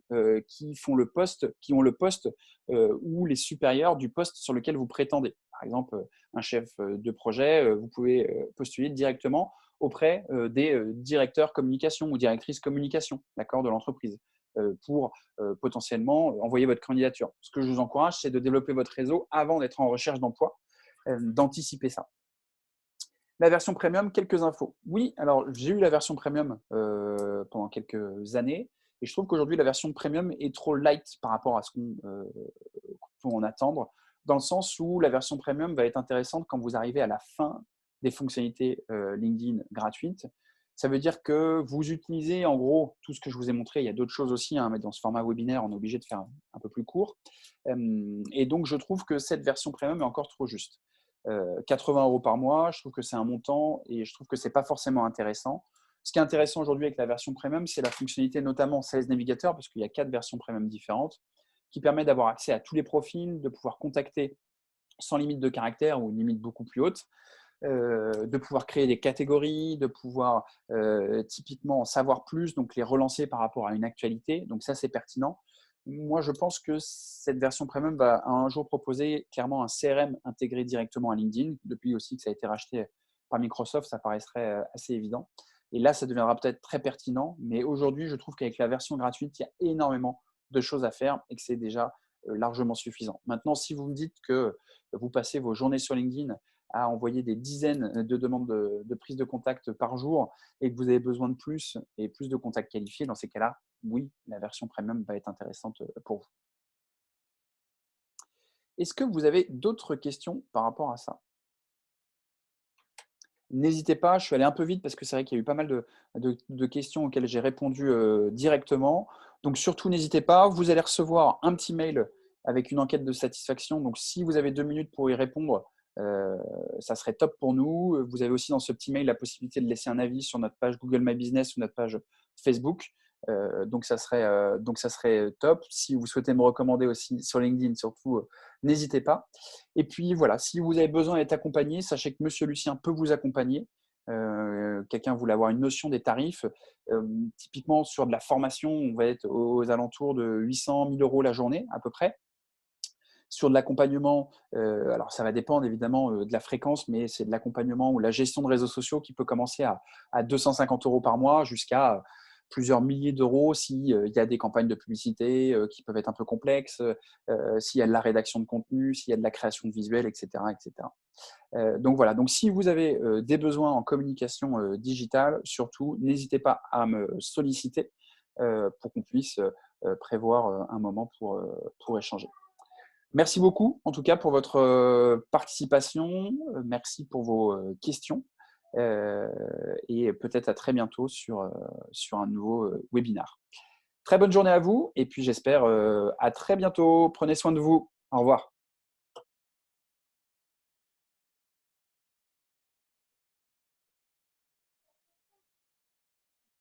qui ont le poste ou les supérieurs du poste sur lequel vous prétendez. Par exemple, un chef de projet, vous pouvez postuler directement auprès des directeurs communication ou directrices communication, d'accord, de l'entreprise pour potentiellement envoyer votre candidature. Ce que je vous encourage, c'est de développer votre réseau avant d'être en recherche d'emploi, d'anticiper ça. La version premium, quelques infos. Oui, alors j'ai eu la version premium pendant quelques années et je trouve qu'aujourd'hui, la version premium est trop light par rapport à ce qu'on peut en attendre, dans le sens où la version premium va être intéressante quand vous arrivez à la fin des fonctionnalités LinkedIn gratuites. Ça veut dire que vous utilisez en gros tout ce que je vous ai montré. Il y a d'autres choses aussi, hein, mais dans ce format webinaire, on est obligé de faire un peu plus court. Et donc, je trouve que cette version premium est encore trop juste. 80 € par mois, je trouve que c'est un montant et je trouve que ce n'est pas forcément intéressant. Ce qui est intéressant aujourd'hui avec la version premium, c'est la fonctionnalité notamment Sales Navigator, parce qu'il y a 4 versions premium différentes, qui permet d'avoir accès à tous les profils, de pouvoir contacter sans limite de caractère ou une limite beaucoup plus haute, de pouvoir créer des catégories, de pouvoir typiquement en savoir plus, donc les relancer par rapport à une actualité. Donc ça, c'est pertinent. Moi, je pense que cette version premium va un jour proposer clairement un CRM intégré directement à LinkedIn. Depuis aussi que ça a été racheté par Microsoft, ça paraîtrait assez évident. Et là, ça deviendra peut-être très pertinent. Mais aujourd'hui, je trouve qu'avec la version gratuite, il y a énormément de choses à faire et que c'est déjà largement suffisant. Maintenant, si vous me dites que vous passez vos journées sur LinkedIn à envoyer des dizaines de demandes de prise de contact par jour et que vous avez besoin de plus et plus de contacts qualifiés, dans ces cas-là, oui, la version premium va être intéressante pour vous. Est-ce que vous avez d'autres questions par rapport à ça? N'hésitez pas, je suis allé un peu vite parce que c'est vrai qu'il y a eu pas mal de questions auxquelles j'ai répondu directement. Donc surtout, n'hésitez pas. Vous allez recevoir un petit mail avec une enquête de satisfaction. Donc si vous avez 2 minutes pour y répondre, euh, ça serait top pour nous. Vous avez aussi dans ce petit mail la possibilité de laisser un avis sur notre page Google My Business ou notre page Facebook. Donc ça serait top. Si vous souhaitez me recommander aussi sur LinkedIn, surtout, n'hésitez pas. Et puis voilà, si vous avez besoin d'être accompagné, sachez que Monsieur Lucien peut vous accompagner. Quelqu'un voulait avoir une notion des tarifs. Typiquement sur de la formation, on va être aux alentours de 800 000 € la journée à peu près. Sur de l'accompagnement, alors ça va dépendre évidemment de la fréquence, mais c'est de l'accompagnement ou la gestion de réseaux sociaux qui peut commencer à 250 € par mois jusqu'à plusieurs milliers d'euros s'il y a des campagnes de publicité qui peuvent être un peu complexes, s'il y a de la rédaction de contenu, s'il y a de la création de visuels, etc. etc. Donc voilà, donc si vous avez des besoins en communication digitale, surtout, n'hésitez pas à me solliciter pour qu'on puisse prévoir un moment pour échanger. Merci beaucoup, en tout cas, pour votre participation. Merci pour vos questions. Et peut-être à très bientôt sur un nouveau webinar. Très bonne journée à vous et puis j'espère à très bientôt. Prenez soin de vous. Au revoir.